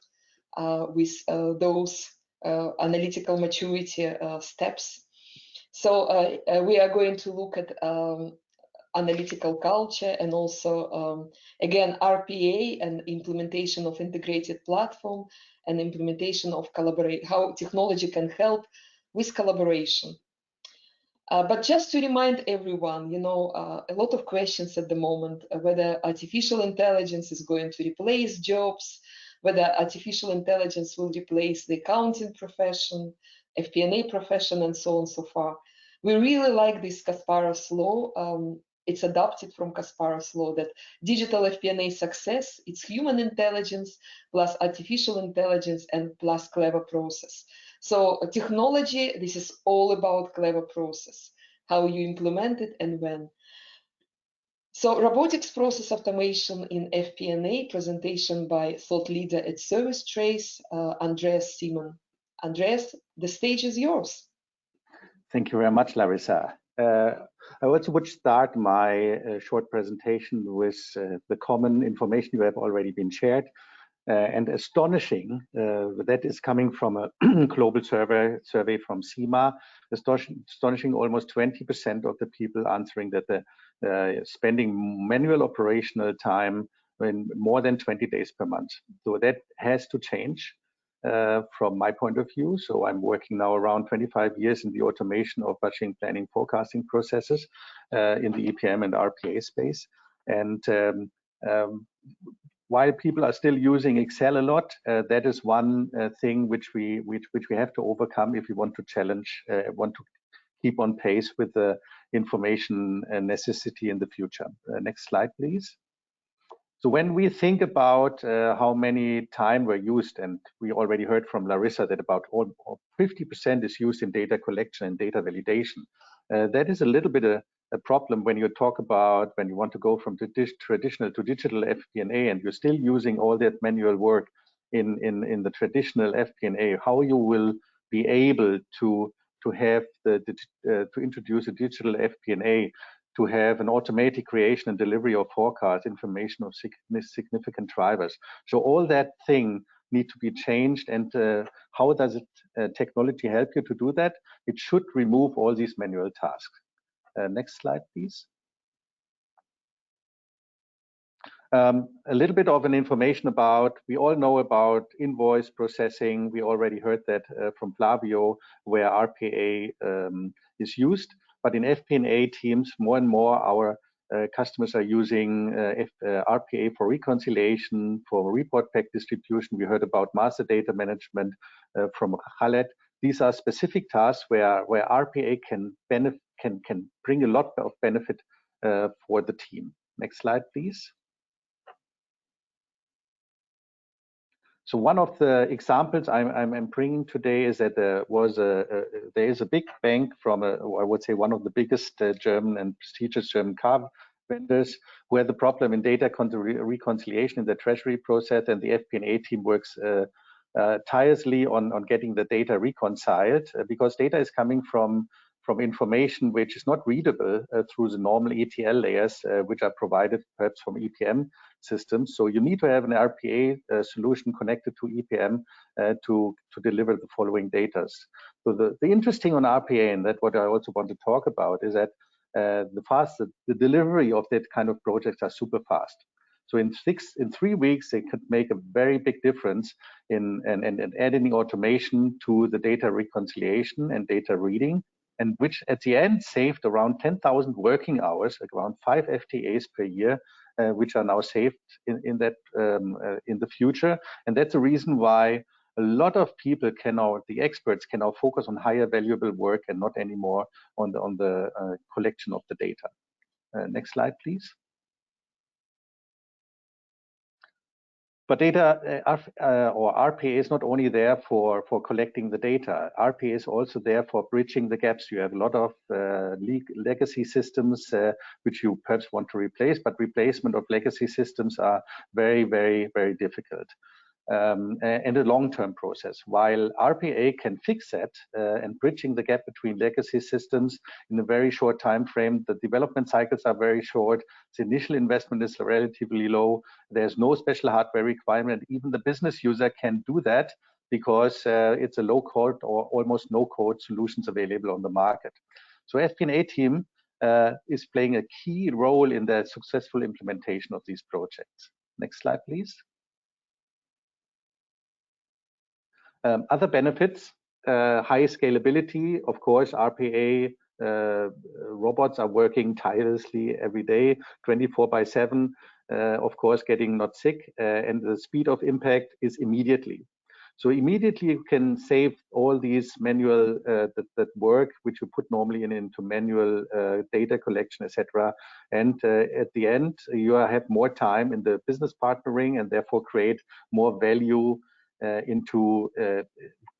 with those analytical maturity steps. So we are going to look at analytical culture and also, again, RPA and implementation of integrated platform and implementation of how technology can help with collaboration. But just to remind everyone, a lot of questions at the moment, whether artificial intelligence is going to replace jobs, whether artificial intelligence will replace the accounting profession, FP&A profession, and so on and so far. We really like this Kasparov's law it's adopted from Kasparov's law that digital FP&A success, it's human intelligence plus artificial intelligence and plus clever process. So technology, this is all about clever process, how you implement it and when. So robotics process automation in FP&A, presentation by thought leader at Service Trace, Andreas Simon. Andreas, the stage is yours. Thank you very much, Larissa. I also would start my short presentation with the common information you have already been shared. And astonishing, that is coming from a global survey from CIMA, astonishing almost 20% of the people answering that they're spending manual operational time in more than 20 days per month. So that has to change from my point of view. So I'm working now around 25 years in the automation of budgeting, planning, forecasting processes in the EPM and RPA space. And while people are still using Excel a lot, that is one thing which we have to overcome if we want to challenge, want to keep on pace with the information necessity in the future. Next slide, please. So when we think about how many time were used, and we already heard from Larissa that about 50% is used in data collection and data validation. That is a little bit a problem when you talk about when you want to go from traditional to digital FP&A and you're still using all that manual work in the traditional FP&A, how you will be able to have to introduce a digital FP&A, to have an automatic creation and delivery of forecast information of significant drivers. So all that thing need to be changed. And how does technology help you to do that? It should remove all these manual tasks. Next slide, please. A little bit of an information about, we all know about invoice processing. We already heard that from Flavio, where RPA is used. But in FP&A teams, more and more our customers are using RPA for reconciliation, for report pack distribution. We heard about master data management from Khaled. These are specific tasks where RPA can bring a lot of benefit for the team. Next slide, please. So one of the examples I'm bringing today is that there is a big bank from I would say one of the biggest German and prestigious German car vendors who had the problem in data reconciliation in the treasury process, and the FP&A team works tirelessly on getting the data reconciled because data is coming from information which is not readable through the normal ETL layers which are provided perhaps from EPM systems. So you need to have an RPA solution connected to EPM to deliver the following data. So the interesting on RPA, and that's what I also want to talk about, is that the delivery of that kind of projects are super fast. So in 3 weeks, they could make a very big difference in adding automation to the data reconciliation and data reading, and which at the end saved around 10,000 working hours, around 5 FTEs per year, which are now saved in the future. And that's the reason why a lot of people the experts can now focus on higher valuable work and not anymore on the collection of the data. Next slide, please. But data or RPA is not only there for collecting the data. RPA is also there for bridging the gaps. You have a lot of legacy systems which you perhaps want to replace, but replacement of legacy systems are very, very, very difficult and a long-term process. While RPA can fix that and bridging the gap between legacy systems in a very short time frame, the development cycles are very short. The initial investment is relatively low. There's no special hardware requirement. Even the business user can do that because it's a low-code or almost no-code solutions available on the market. So FP&A team is playing a key role in the successful implementation of these projects. Next slide, please. Other benefits, high scalability. Of course, RPA robots are working tirelessly every day, 24/7, of course, getting not sick, and the speed of impact is immediately. So immediately you can save all these manual that work which you put normally into manual data collection, etc. And at the end, you have more time in the business partnering and therefore create more value into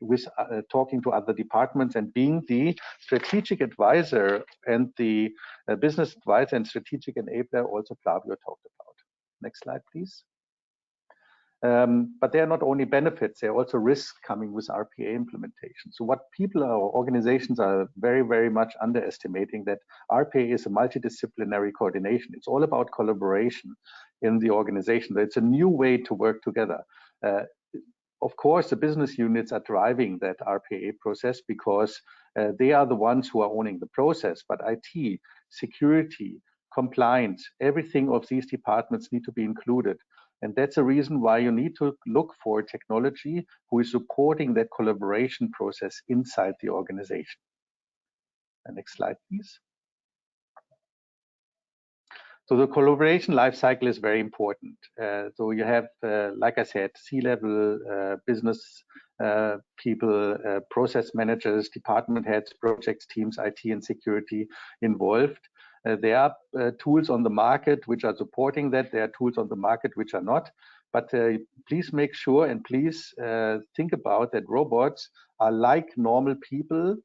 with talking to other departments and being the strategic advisor and the business advisor and strategic enabler also Flavio talked about. Next slide, please. But there are not only benefits, there are also risks coming with RPA implementation. So what people or organizations are very, very much underestimating that RPA is a multidisciplinary coordination. It's all about collaboration in the organization. It's a new way to work together. Of course, the business units are driving that RPA process because they are the ones who are owning the process, but IT, security, compliance, everything of these departments need to be included. And that's the reason why you need to look for technology who is supporting that collaboration process inside the organization. And next slide, please. So the collaboration lifecycle is very important. So you have, like I said, C-level business people, process managers, department heads, projects teams, IT and security involved. There are tools on the market which are supporting that. There are tools on the market which are not. But please make sure and please think about that robots are like normal people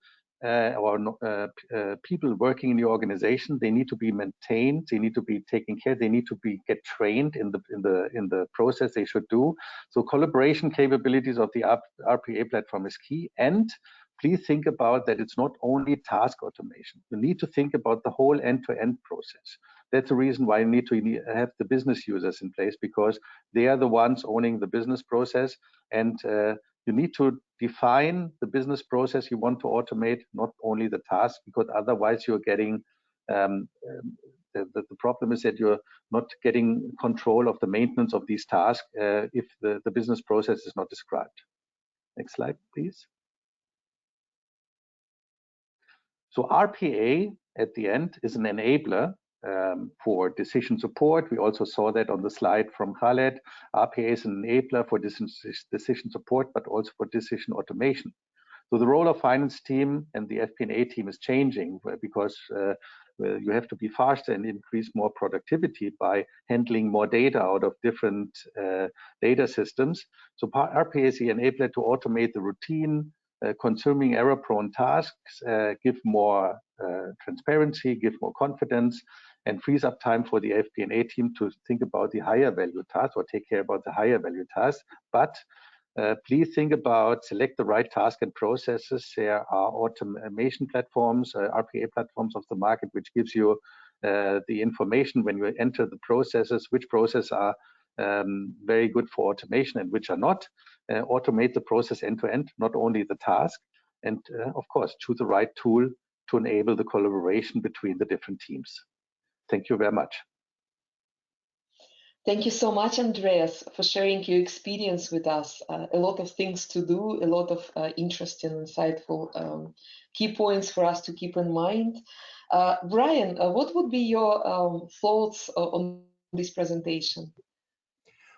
people working in the organization. They need to be maintained. They need to be taken care. They need to get trained in the process they should do. So collaboration capabilities of the RPA platform is key. And please think about that it's not only task automation. You need to think about the whole end-to-end process. That's the reason why you need to have the business users in place, because they are the ones owning the business process. And you need to define the business process you want to automate, not only the task, because otherwise you're getting, the problem is that you're not getting control of the maintenance of these tasks if the business process is not described. Next slide, please. So RPA at the end is an enabler for decision support. We also saw that on the slide from Khaled. RPA is an enabler for decision support, but also for decision automation. So the role of finance team and the FP&A team is changing because you have to be faster and increase more productivity by handling more data out of different data systems. So RPA is the enabler to automate the routine, consuming error-prone tasks, give more transparency, give more confidence, and frees up time for the FP&A team to think about the higher value tasks or take care about the higher value tasks. But please think about select the right task and processes. There are automation platforms, RPA platforms of the market, which gives you the information when you enter the processes, which processes are very good for automation and which are not. Automate the process end to end, not only the task. And of course, choose the right tool to enable the collaboration between the different teams. Thank you very much. Thank you so much, Andreas, for sharing your experience with us. A lot of things to do, a lot of interesting, insightful key points for us to keep in mind. Brian, what would be your thoughts on this presentation?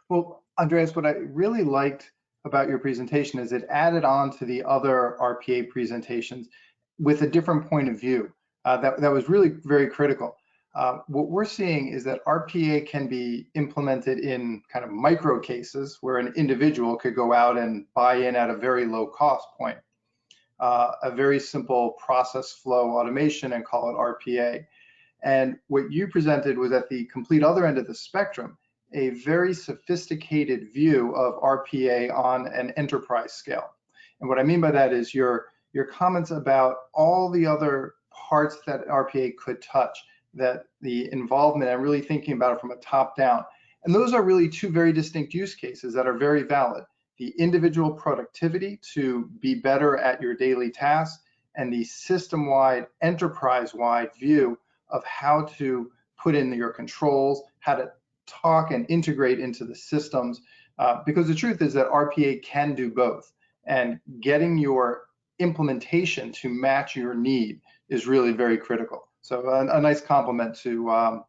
Well, Andreas, what I really liked about your presentation is it added on to the other RPA presentations with a different point of view. That was really very critical. What we're seeing is that RPA can be implemented in kind of micro cases where an individual could go out and buy in at a very low cost point. A very simple process flow automation and call it RPA. And what you presented was at the complete other end of the spectrum, a very sophisticated view of RPA on an enterprise scale. And what I mean by that is your comments about all the other parts that RPA could touch, that the involvement and really thinking about it from a top down. And those are really two very distinct use cases that are very valid. The individual productivity to be better at your daily tasks and the system-wide, enterprise-wide view of how to put in your controls, how to talk and integrate into the systems. Because the truth is that RPA can do both. And getting your implementation to match your need is really very critical. So a nice compliment to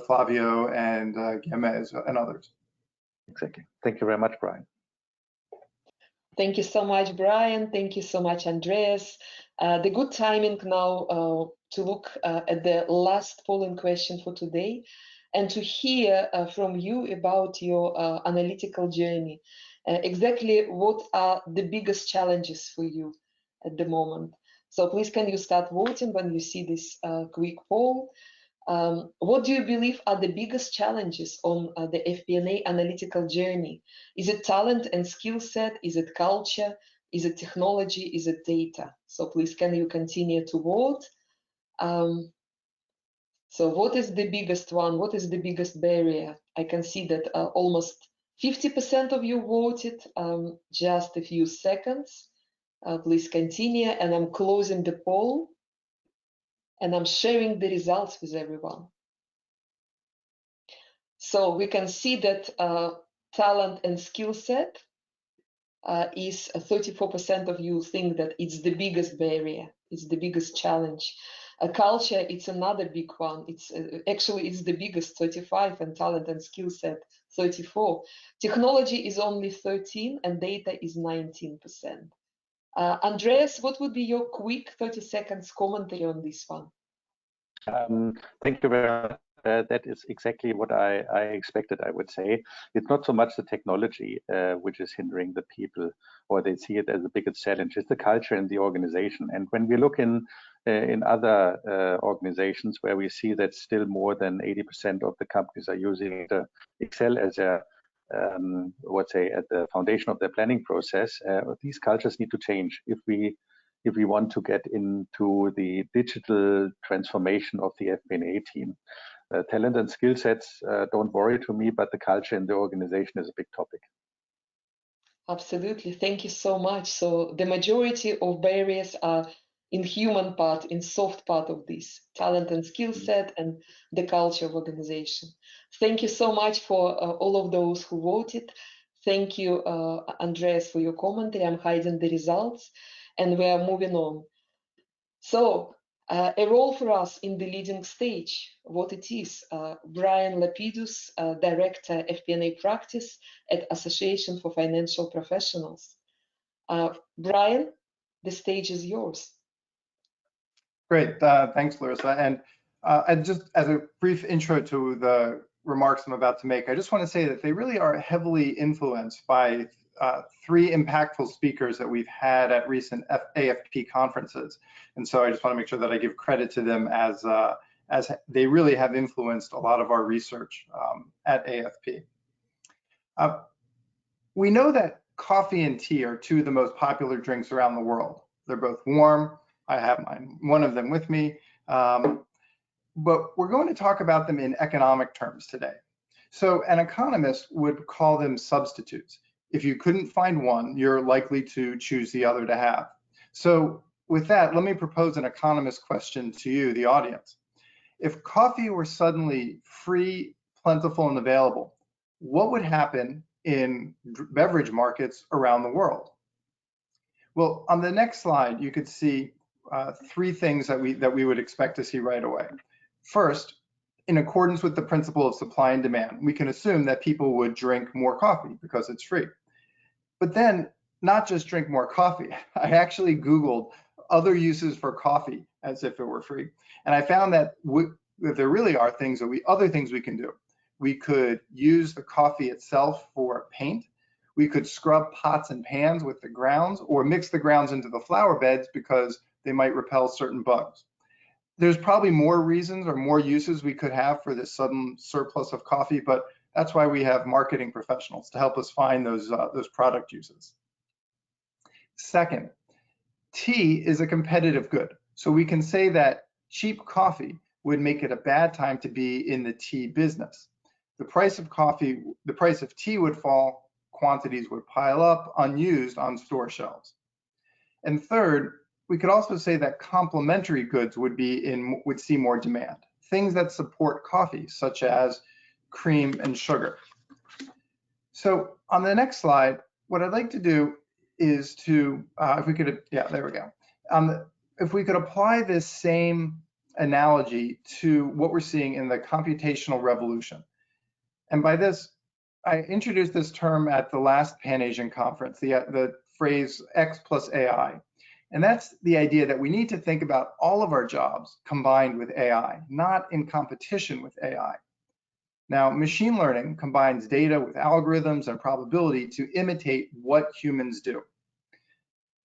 Flavio and Gemma and others. Exactly. Thank you very much, Brian. Thank you so much, Brian. Thank you so much, Andreas. The good timing now to look at the last polling question for today and to hear from you about your analytical journey. Exactly what are the biggest challenges for you at the moment? So please, can you start voting when you see this quick poll? What do you believe are the biggest challenges on the FP&A analytical journey? Is it talent and skill set? Is it culture? Is it technology? Is it data? So please, can you continue to vote? So what is the biggest one? What is the biggest barrier? I can see that almost 50% of you voted, just a few seconds. Please continue, and I'm closing the poll, and I'm sharing the results with everyone. So we can see that talent and skill set is 34% of you think that it's the biggest barrier, it's the biggest challenge. Culture, it's another big one. It's actually it's the biggest, 35, and talent and skill set, 34. Technology is only 13, and data is 19%. Andreas, what would be your quick 30 seconds commentary on this one? Thank you very much. That is exactly what I expected, I would say. It's not so much the technology which is hindering the people, or they see it as the biggest challenge. It's the culture and the organization. And when we look in other organizations where we see that still more than 80% of the companies are using Excel as a let's say at the foundation of their planning process, these cultures need to change if we want to get into the digital transformation of the FP&A team. Talent and skill sets don't worry to me, but the culture in the organization is a big topic. Absolutely, thank you so much. So the majority of barriers are in human part, in soft part of this, talent and skill set and the culture of organization. Thank you so much for all of those who voted. Thank you, Andreas, for your commentary. I'm hiding the results, and we are moving on. So a role for us in the leading stage, what it is. Brian Lapidus, Director FP&A Practice at Association for Financial Professionals. Brian, the stage is yours. Great, thanks, Larissa. And just as a brief intro to the remarks I'm about to make, I just want to say that they really are heavily influenced by three impactful speakers that we've had at recent AFP conferences. And so I just want to make sure that I give credit to them as they really have influenced a lot of our research at AFP. We know that coffee and tea are two of the most popular drinks around the world. They're both warm. I have one of them with me. But we're going to talk about them in economic terms today. So an economist would call them substitutes. If you couldn't find one, you're likely to choose the other to have. So with that, let me propose an economist question to you, the audience. If coffee were suddenly free, plentiful, and available, what would happen in beverage markets around the world? Well, on the next slide, you could see three things that we would expect to see right away. First, in accordance with the principle of supply and demand, we can assume that people would drink more coffee because it's free. But then, not just drink more coffee. I actually Googled other uses for coffee as if it were free, and I found that there really are other things we can do. We could use the coffee itself for paint. We could scrub pots and pans with the grounds, or mix the grounds into the flower beds because they might repel certain bugs. There's probably more reasons or more uses we could have for this sudden surplus of coffee, but that's why we have marketing professionals to help us find those product uses. Second, tea is a competitive good. So we can say that cheap coffee would make it a bad time to be in the tea business. The price of tea would fall, quantities would pile up unused on store shelves. And third, we could also say that complementary goods would see more demand. Things that support coffee, such as cream and sugar. So on the next slide, what I'd like to do is to, if we could apply this same analogy to what we're seeing in the computational revolution. And by this, I introduced this term at the last Pan-Asian conference, the phrase X plus AI. And that's the idea that we need to think about all of our jobs combined with AI, not in competition with AI. Now, machine learning combines data with algorithms and probability to imitate what humans do.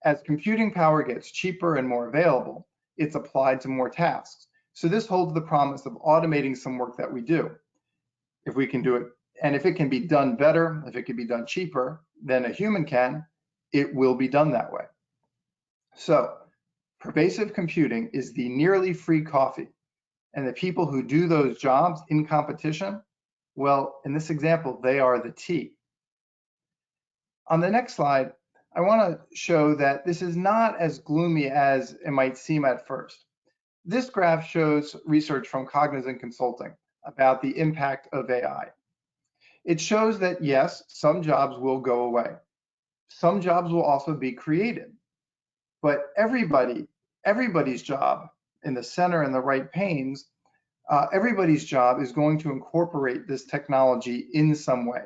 As computing power gets cheaper and more available, it's applied to more tasks. So this holds the promise of automating some work that we do. If we can do it, and if it can be done better, if it can be done cheaper than a human can, it will be done that way. So pervasive computing is the nearly free coffee, and the people who do those jobs in competition, well, in this example, they are the tea. On the next slide, I want to show that this is not as gloomy as it might seem at first. This graph shows research from Cognizant Consulting about the impact of AI. It shows that yes, some jobs will go away. Some jobs will also be created. But everybody's job in the center and the right panes, everybody's job is going to incorporate this technology in some way.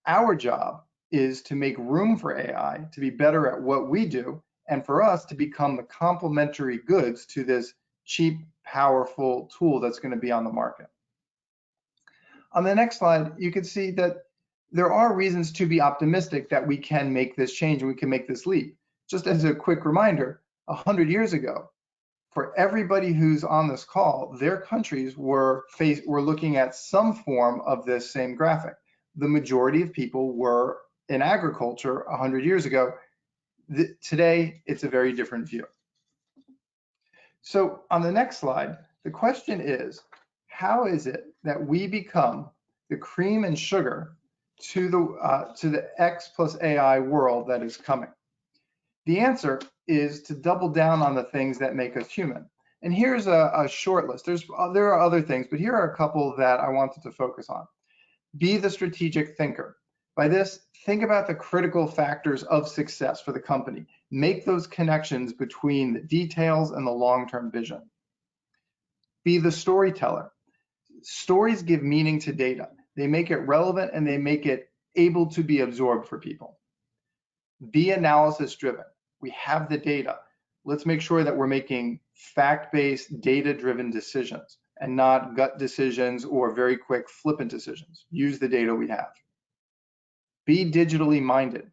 Our job is to make room for AI to be better at what we do, and for us to become the complementary goods to this cheap, powerful tool that's going to be on the market. On the next slide, you can see that there are reasons to be optimistic that we can make this change and we can make this leap. Just as a quick reminder, 100 years ago, for everybody who's on this call, their countries were looking at some form of this same graphic. The majority of people were in agriculture 100 years ago. Today, it's a very different view. So on the next slide, the question is, how is it that we become the cream and sugar to the X plus AI world that is coming? The answer is to double down on the things that make us human. And here's a short list. There are other things, but here are a couple that I wanted to focus on. Be the strategic thinker. By this, think about the critical factors of success for the company. Make those connections between the details and the long-term vision. Be the storyteller. Stories give meaning to data. They make it relevant and they make it able to be absorbed for people. Be analysis driven. We have the data. Let's make sure that we're making fact-based, data-driven decisions and not gut decisions or very quick flippant decisions. Use the data we have. Be digitally minded.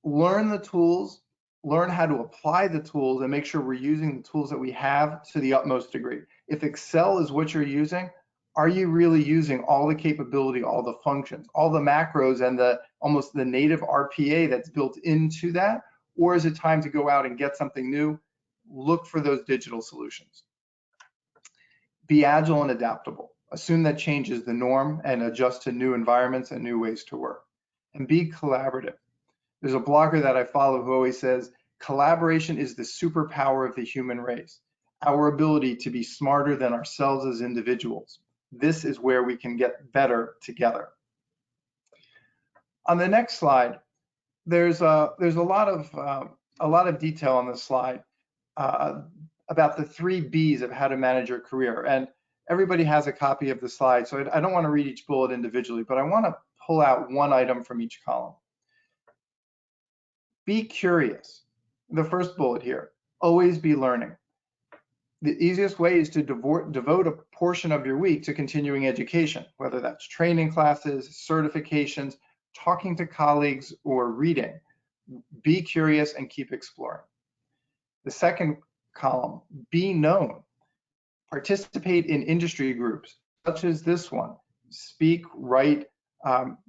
Learn the tools, learn how to apply the tools, and make sure we're using the tools that we have to the utmost degree. If Excel is what you're using, are you really using all the capability, all the functions, all the macros, and almost the native RPA that's built into that? Or is it time to go out and get something new? Look for those digital solutions. Be agile and adaptable. Assume that change is the norm and adjust to new environments and new ways to work. And be collaborative. There's a blogger that I follow who always says, collaboration is the superpower of the human race. Our ability to be smarter than ourselves as individuals. This is where we can get better together. On the next slide, there's a lot of detail on this slide about the 3 B's of how to manage your career. And everybody has a copy of the slide, so I don't want to read each bullet individually, but I want to pull out one item from each column. Be curious. The first bullet here, always be learning. The easiest way is to devote a portion of your week to continuing education, whether that's training classes, certifications, talking to colleagues, or reading. Be curious and keep exploring. The second column, be known. Participate in industry groups, such as this one. Speak, write.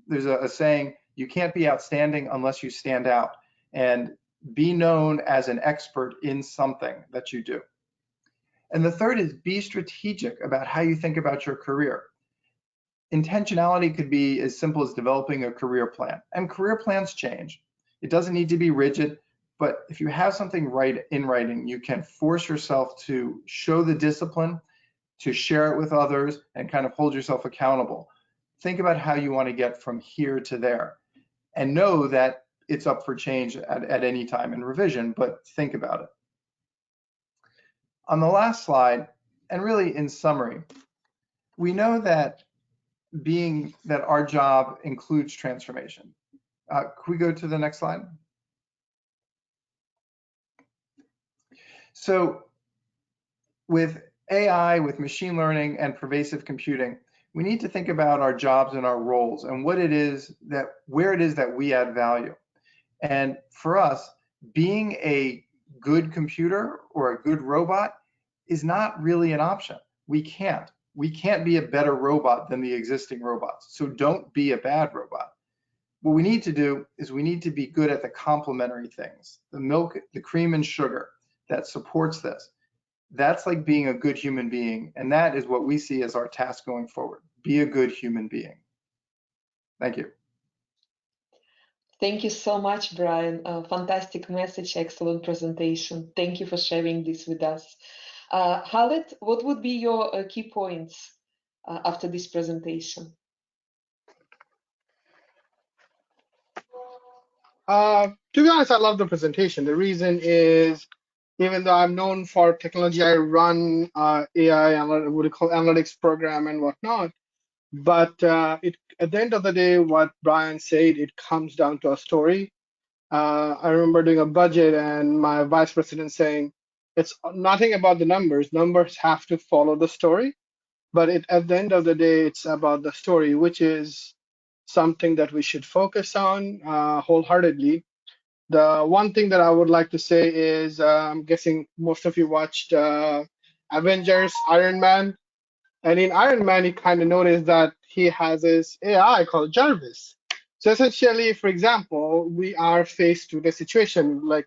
There's a saying, you can't be outstanding unless you stand out. And be known as an expert in something that you do. And the third is be strategic about how you think about your career. Intentionality could be as simple as developing a career plan. And career plans change. It doesn't need to be rigid, but if you have something in writing, you can force yourself to show the discipline, to share it with others, and kind of hold yourself accountable. Think about how you want to get from here to there. And know that it's up for change at any time in revision, but think about it. On the last slide, and really in summary, we know that being that our job includes transformation. Could we go to the next slide? So with AI, with machine learning and pervasive computing, we need to think about our jobs and our roles and where it is that we add value. And for us, being a good computer or a good robot is not really an option. We can't be a better robot than the existing robots. So don't be a bad robot. What we need to do is we need to be good at the complementary things, the milk, the cream and sugar that supports this. That's like being a good human being. And that is what we see as our task going forward. Be a good human being. Thank you. Thank you so much, Brian. Fantastic message, excellent presentation. Thank you for sharing this with us. Khaled, what would be your key points after this presentation? To be honest, I love the presentation. The reason is, even though I'm known for technology, I run AI, what do you call analytics program and whatnot. But at the end of the day, what Brian said, it comes down to a story. I remember doing a budget and my vice president saying, it's nothing about the numbers. Numbers have to follow the story. But at the end of the day, it's about the story, which is something that we should focus on wholeheartedly. The one thing that I would like to say is, I'm guessing most of you watched Avengers, Iron Man. And in Iron Man, you kind of notice that he has his AI called Jarvis. So essentially, for example, we are faced with a situation like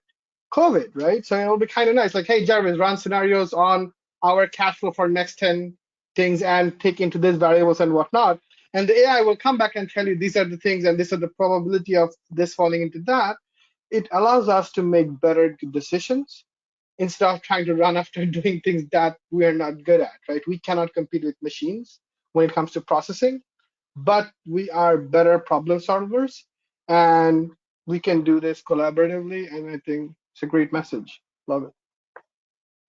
COVID, right? So it'll be kind of nice, like, hey, Jarvis, run scenarios on our cash flow for next 10 things and take into this variables and whatnot. And the AI will come back and tell you these are the things and this is the probability of this falling into that. It allows us to make better decisions instead of trying to run after doing things that we are not good at, right? We cannot compete with machines when it comes to processing, but we are better problem solvers and we can do this collaboratively. And I think it's a great message. Love it.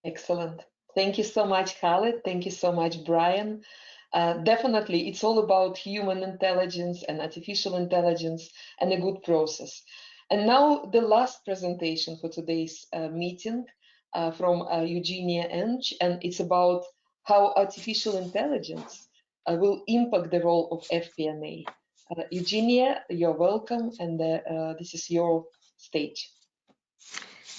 Excellent. Thank you so much, Khaled. Thank you so much, Brian. Definitely, it's all about human intelligence and artificial intelligence and a good process. And now the last presentation for today's meeting from Eugenia Eng, and it's about how artificial intelligence will impact the role of FP&A. Eugenia, you're welcome, and this is your stage.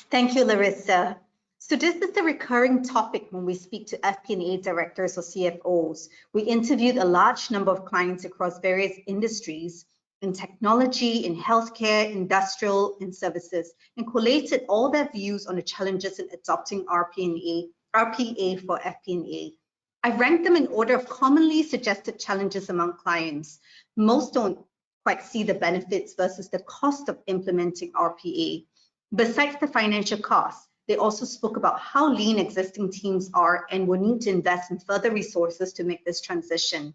Thank you, Larissa. So this is the recurring topic when we speak to FP&A directors or CFOs. We interviewed a large number of clients across various industries in technology, in healthcare, industrial, and services, and collated all their views on the challenges in adopting RPA for FP&A. I ranked them in order of commonly suggested challenges among clients. Most don't quite see the benefits versus the cost of implementing RPA. Besides the financial costs, they also spoke about how lean existing teams are and will need to invest in further resources to make this transition.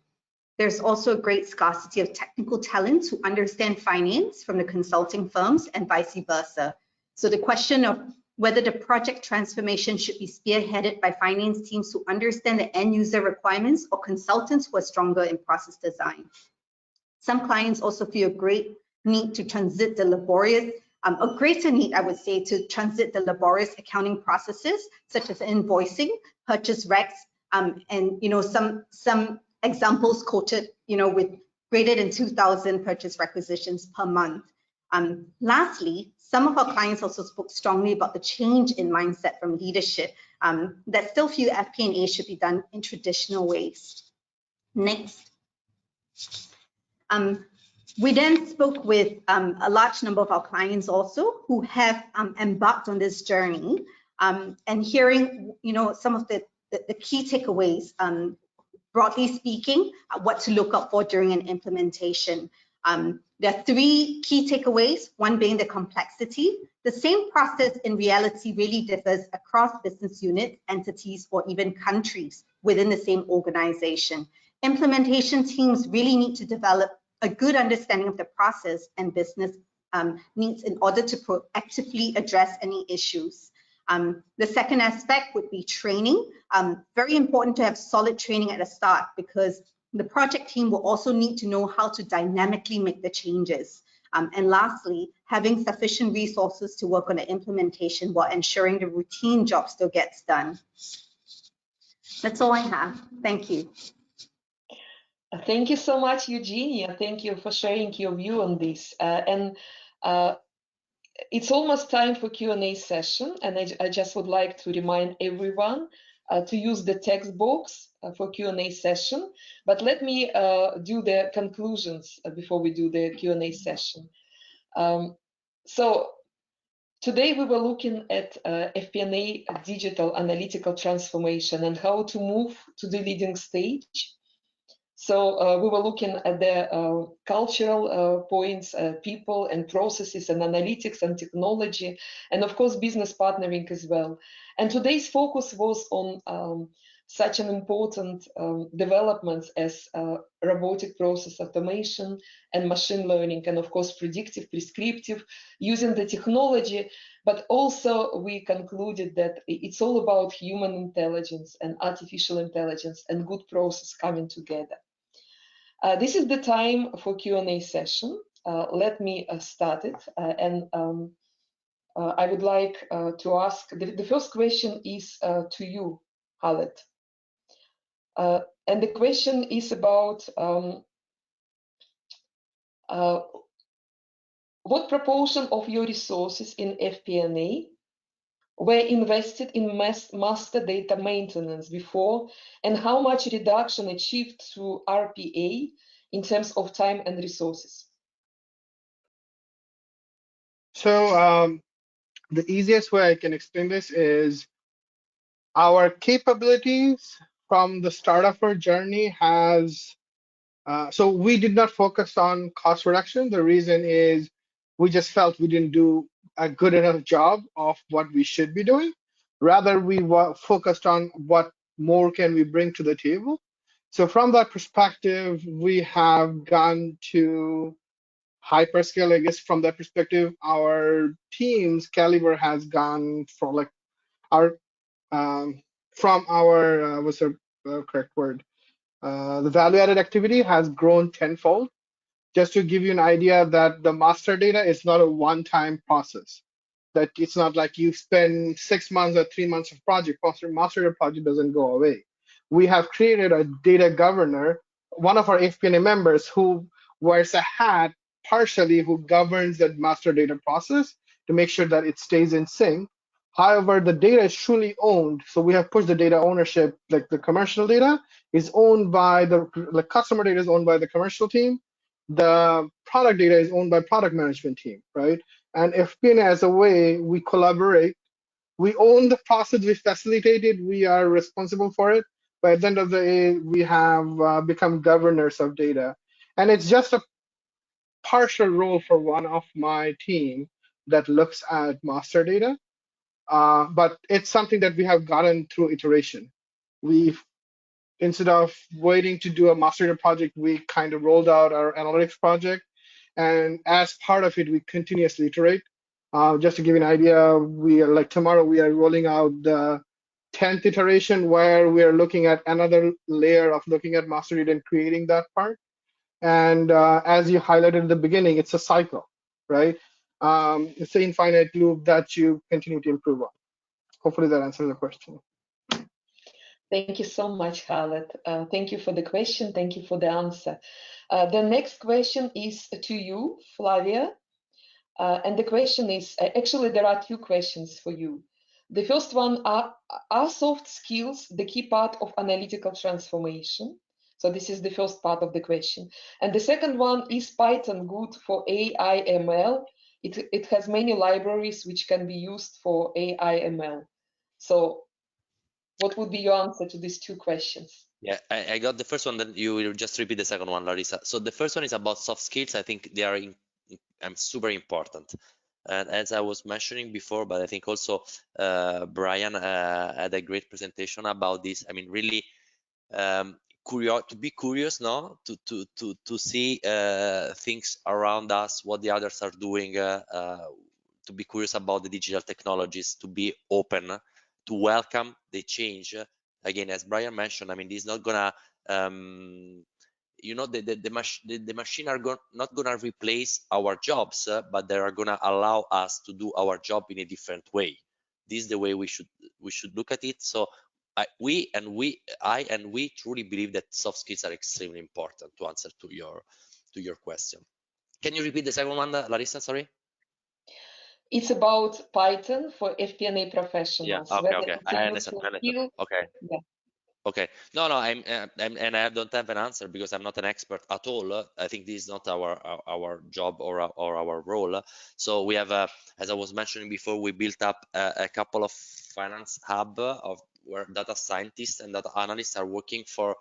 There's also a great scarcity of technical talent who understand finance from the consulting firms and vice versa. So the question of whether the project transformation should be spearheaded by finance teams who understand the end user requirements or consultants who are stronger in process design. Some clients also feel a great need to transit the laborious a greater need, I would say, to transit the laborious accounting processes, such as invoicing, purchase recs, and some examples quoted, with greater than 2,000 purchase requisitions per month. Lastly, some of our clients also spoke strongly about the change in mindset from leadership that still feel FP&A should be done in traditional ways. Next. We then spoke with a large number of our clients also who have embarked on this journey and hearing, some of the key takeaways, broadly speaking, what to look out for during an implementation. There are three key takeaways, one being the complexity. The same process in reality really differs across business units, entities, or even countries within the same organization. Implementation teams really need to develop a good understanding of the process and business needs in order to proactively address any issues. The second aspect would be training. Very important to have solid training at the start because The project team will also need to know how to dynamically make the changes. And lastly, having sufficient resources to work on the implementation while ensuring the routine job still gets done. That's all I have. Thank you. Thank you so much, Eugenia. Thank you for sharing your view on this. It's almost time for Q&A session, and I just would like to remind everyone to use the text box for Q&A session. But let me do the conclusions before we do the Q&A session. So today we were looking at FP&A digital analytical transformation and how to move to the leading stage. So we were looking at the cultural points, people and processes and analytics and technology, and of course, business partnering as well. And today's focus was on such an important developments as robotic process automation and machine learning, and of course, predictive, prescriptive, using the technology. But also we concluded that it's all about human intelligence and artificial intelligence and good process coming together. This is the time for Q&A session. Let me start it. I would like to ask, the first question is to you, Khaled. And the question is about what proportion of your resources in FP&A were invested in master data maintenance before, and how much reduction achieved through RPA in terms of time and resources? So the easiest way I can explain this is our capabilities from the start of our journey has, so we did not focus on cost reduction. The reason is we just felt we didn't do a good enough job of what we should be doing. Rather, we were focused on what more can we bring to the table. So from that perspective, we have gone to hyperscale. I guess from that perspective, our team's caliber has gone for like our from our what's the correct word? The value-added activity has grown tenfold. Just to give you an idea that the master data is not a one-time process. That it's not like you spend 6 months or 3 months of project. Master data project doesn't go away. We have created a data governor, one of our FP&A members who wears a hat partially who governs that master data process to make sure that it stays in sync. However, the data is truly owned. So we have pushed the data ownership, like the commercial data is owned by the customer data is owned by the commercial team. The product data is owned by product management team, right? And FP&A as a way we collaborate. We own the process, we facilitate it, we are responsible for it. But at the end of the day, we have become governors of data. And it's just a partial role for one of my team that looks at master data. But it's something that we have gotten through iteration. We've, instead of waiting to do a master data project, we kind of rolled out our analytics project. And as part of it, we continuously iterate. Just to give you an idea, we are like tomorrow, we are rolling out the 10th iteration where we are looking at another layer of looking at master data and creating that part. And as you highlighted in the beginning, it's a cycle, right? It's an infinite loop that you continue to improve on. Hopefully that answers the question. Thank you so much, Khaled. Thank you for the question. Thank you for the answer. The next question is to you, Flavia. And the question is, actually, there are two questions for you. The first one, are soft skills the key part of analytical transformation? So this is the first part of the question. And the second one, is Python good for AI ML? It has many libraries which can be used for AI ML. So what would be your answer to these two questions? Yeah, I got the first one, then you will just repeat the second one, Larissa. So the first one is about soft skills. I think they are super important. And as I was mentioning before, but I think also Brian had a great presentation about this. I mean, really to be curious, no, to see things around us, what the others are doing, to be curious about the digital technologies, to be open, to welcome the change. Again, as Brian mentioned, I mean, this is not gonna you know, the machine are not gonna replace our jobs, but they are gonna allow us to do our job in a different way. This is the way we should look at it. So I and we truly believe that soft skills are extremely important to answer to your question. Can you repeat the second one, Larissa? Sorry. It's about Python for FP&A professionals. Yeah. Okay. I understand. Okay. Yeah. Okay. No. I'm and I don't have an answer because I'm not an expert at all. I think this is not our job or our role. So we have, as I was mentioning before, we built up a couple of finance hub of where data scientists and data analysts are working for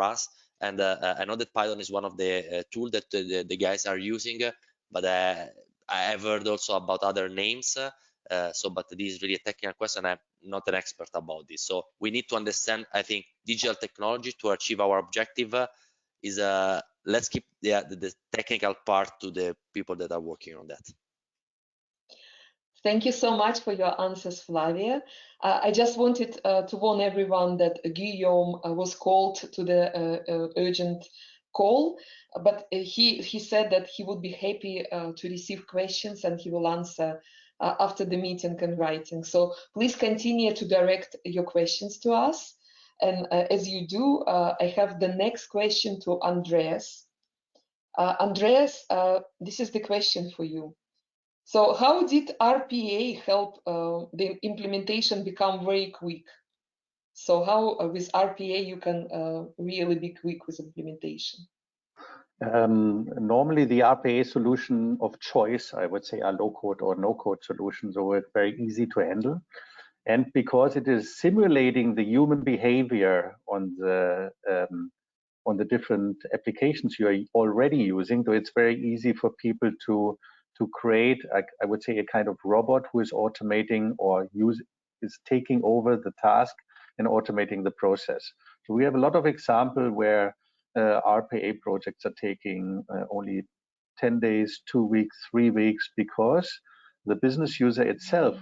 us. And I know that Python is one of the tool that the guys are using, but I have heard also about other names. But this is really a technical question. I'm not an expert about this. So we need to understand, I think, digital technology to achieve our objective is let's keep the technical part to the people that are working on that. Thank you so much for your answers, Flavia. I just wanted to warn everyone that Guillaume was called to the urgent call, but he said that he would be happy to receive questions and he will answer after the meeting in writing. So please continue to direct your questions to us. And as you do, I have the next question to Andreas. Andreas, this is the question for you. So how did RPA help the implementation become very quick? So how with RPA you can really be quick with implementation? Normally the RPA solution of choice, I would say, are low-code or no-code solutions, so it's very easy to handle. And because it is simulating the human behavior on the different applications you are already using, so it's very easy for people to create, I would say, a kind of robot who is automating or is taking over the task and automating the process. So we have a lot of examples where RPA projects are taking only 10 days, 2 weeks, 3 weeks, because the business user itself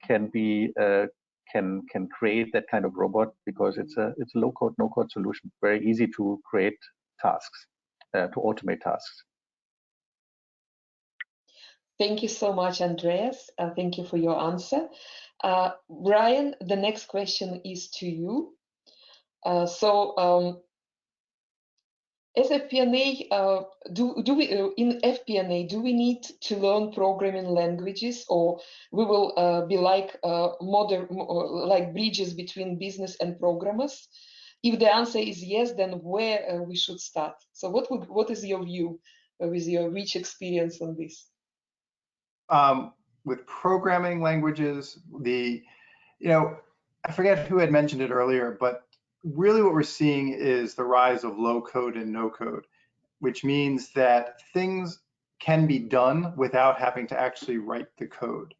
can create that kind of robot, because it's a low-code, no-code solution. Very easy to create tasks, to automate tasks. Thank you so much, Andreas. Thank you for your answer. Brian, the next question is to you. As FP&A, do we in FP&A do we need to learn programming languages, or we will be like modern, like bridges between business and programmers? If the answer is yes, then where we should start? So what is your view with your rich experience on this? With programming languages, I forget who had mentioned it earlier, but really what we're seeing is the rise of low code and no code, which means that things can be done without having to actually write the code.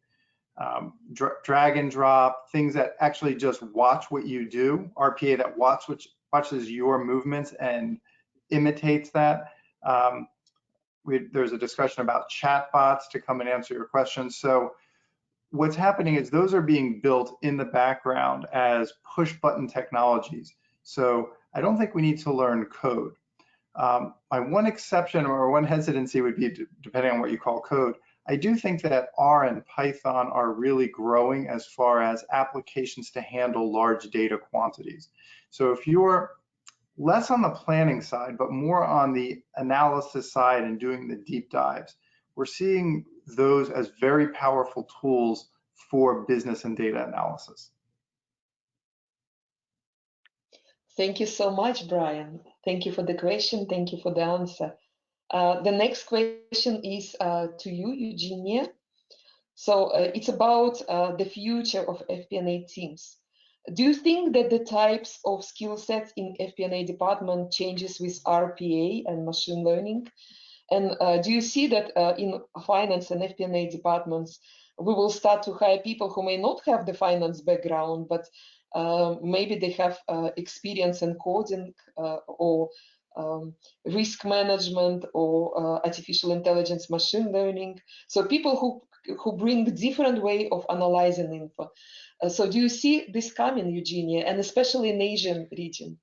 Drag and drop, things that actually just watch what you do, RPA that watches your movements and imitates that. There's a discussion about chatbots to come and answer your questions. So what's happening is those are being built in the background as push button technologies. So I don't think we need to learn code. My one exception or one hesitancy would be, depending on what you call code, I do think that R and Python are really growing as far as applications to handle large data quantities. So if you're less on the planning side, but more on the analysis side and doing the deep dives, we're seeing those as very powerful tools for business and data analysis. Thank you so much, Brian. Thank you for the question. Thank you for the answer. The next question is to you, Eugenia. So it's about the future of FP&A teams. Do you think that the types of skill sets in FP&A department changes with RPA and machine learning? And do you see that in finance and FP&A departments, we will start to hire people who may not have the finance background, but maybe they have experience in coding or risk management or artificial intelligence, machine learning? So people who bring different way of analyzing info. So do you see this coming, Eugenia, and especially in Asian region?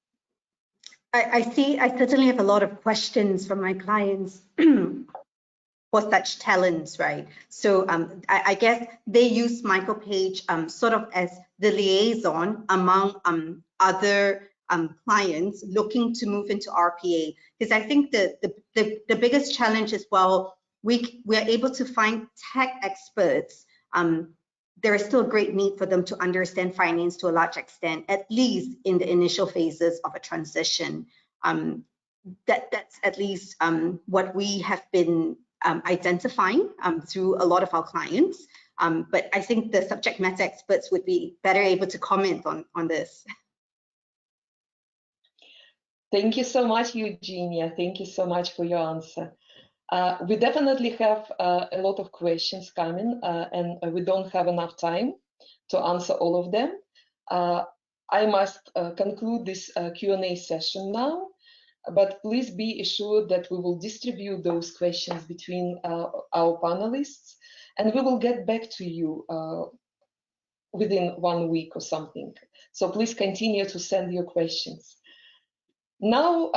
I certainly have a lot of questions from my clients for such talents, right? So I guess they use Michael Page sort of as the liaison among other clients looking to move into RPA, because I think the biggest challenge is, well, we are able to find tech experts. There is still a great need for them to understand finance to a large extent, at least in the initial phases of a transition. That's at least what we have been identifying through a lot of our clients. But I think the subject matter experts would be better able to comment on this. Thank you so much, Eugenia. Thank you so much for your answer. We definitely have a lot of questions coming, and we don't have enough time to answer all of them. I must conclude this Q&A session now, but please be assured that we will distribute those questions between our panelists, and we will get back to you within 1 week or something. So please continue to send your questions. Now,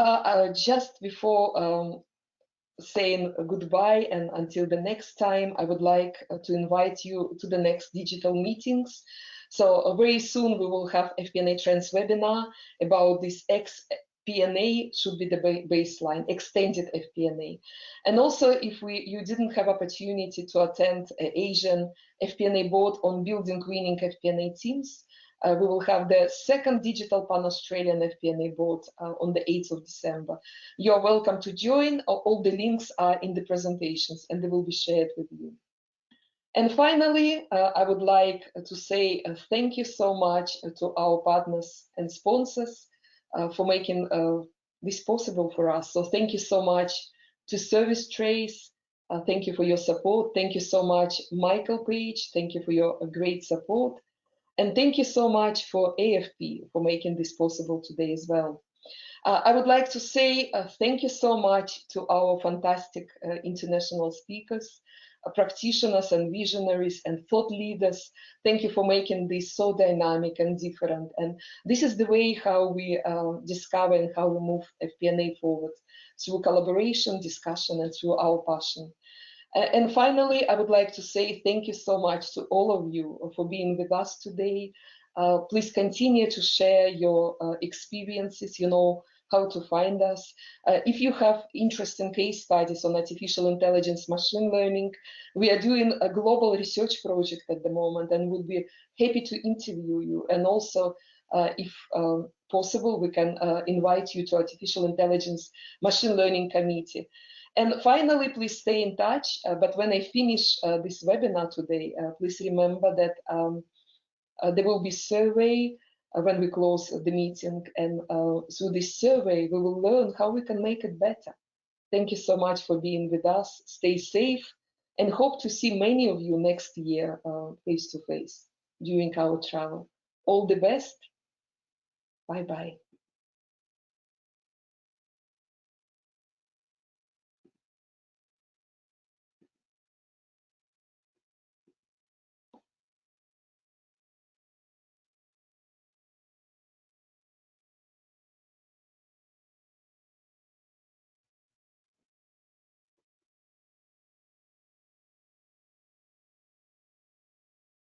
just before saying goodbye and until the next time, I would like to invite you to the next digital meetings. So very soon we will have FP&A Trends webinar about this FP&A should be the baseline, extended FP&A. And also, if you didn't have opportunity to attend Asian FP&A board on building winning FP&A teams, we will have the second Digital Pan-Australian FP&A board on the 8th of December. You're welcome to join. All the links are in the presentations and they will be shared with you. And finally, I would like to say thank you so much to our partners and sponsors for making this possible for us. So thank you so much to Service Trace. Thank you for your support. Thank you so much, Michael Page. Thank you for your great support. And thank you so much for AFP for making this possible today as well. I would like to say thank you so much to our fantastic international speakers, practitioners and visionaries and thought leaders. Thank you for making this so dynamic and different. And this is the way how we discover and how we move FP&A forward, through collaboration, discussion, and through our passion. And finally, I would like to say thank you so much to all of you for being with us today. Please continue to share your experiences, you know how to find us. If you have interesting case studies on artificial intelligence, machine learning, we are doing a global research project at the moment and we'll be happy to interview you. And also, if possible, we can invite you to artificial intelligence machine learning committee. And finally, please stay in touch. But when I finish this webinar today, please remember that there will be survey when we close the meeting. And through this survey, we will learn how we can make it better. Thank you so much for being with us. Stay safe and hope to see many of you next year face to face during our travel. All the best. Bye-bye.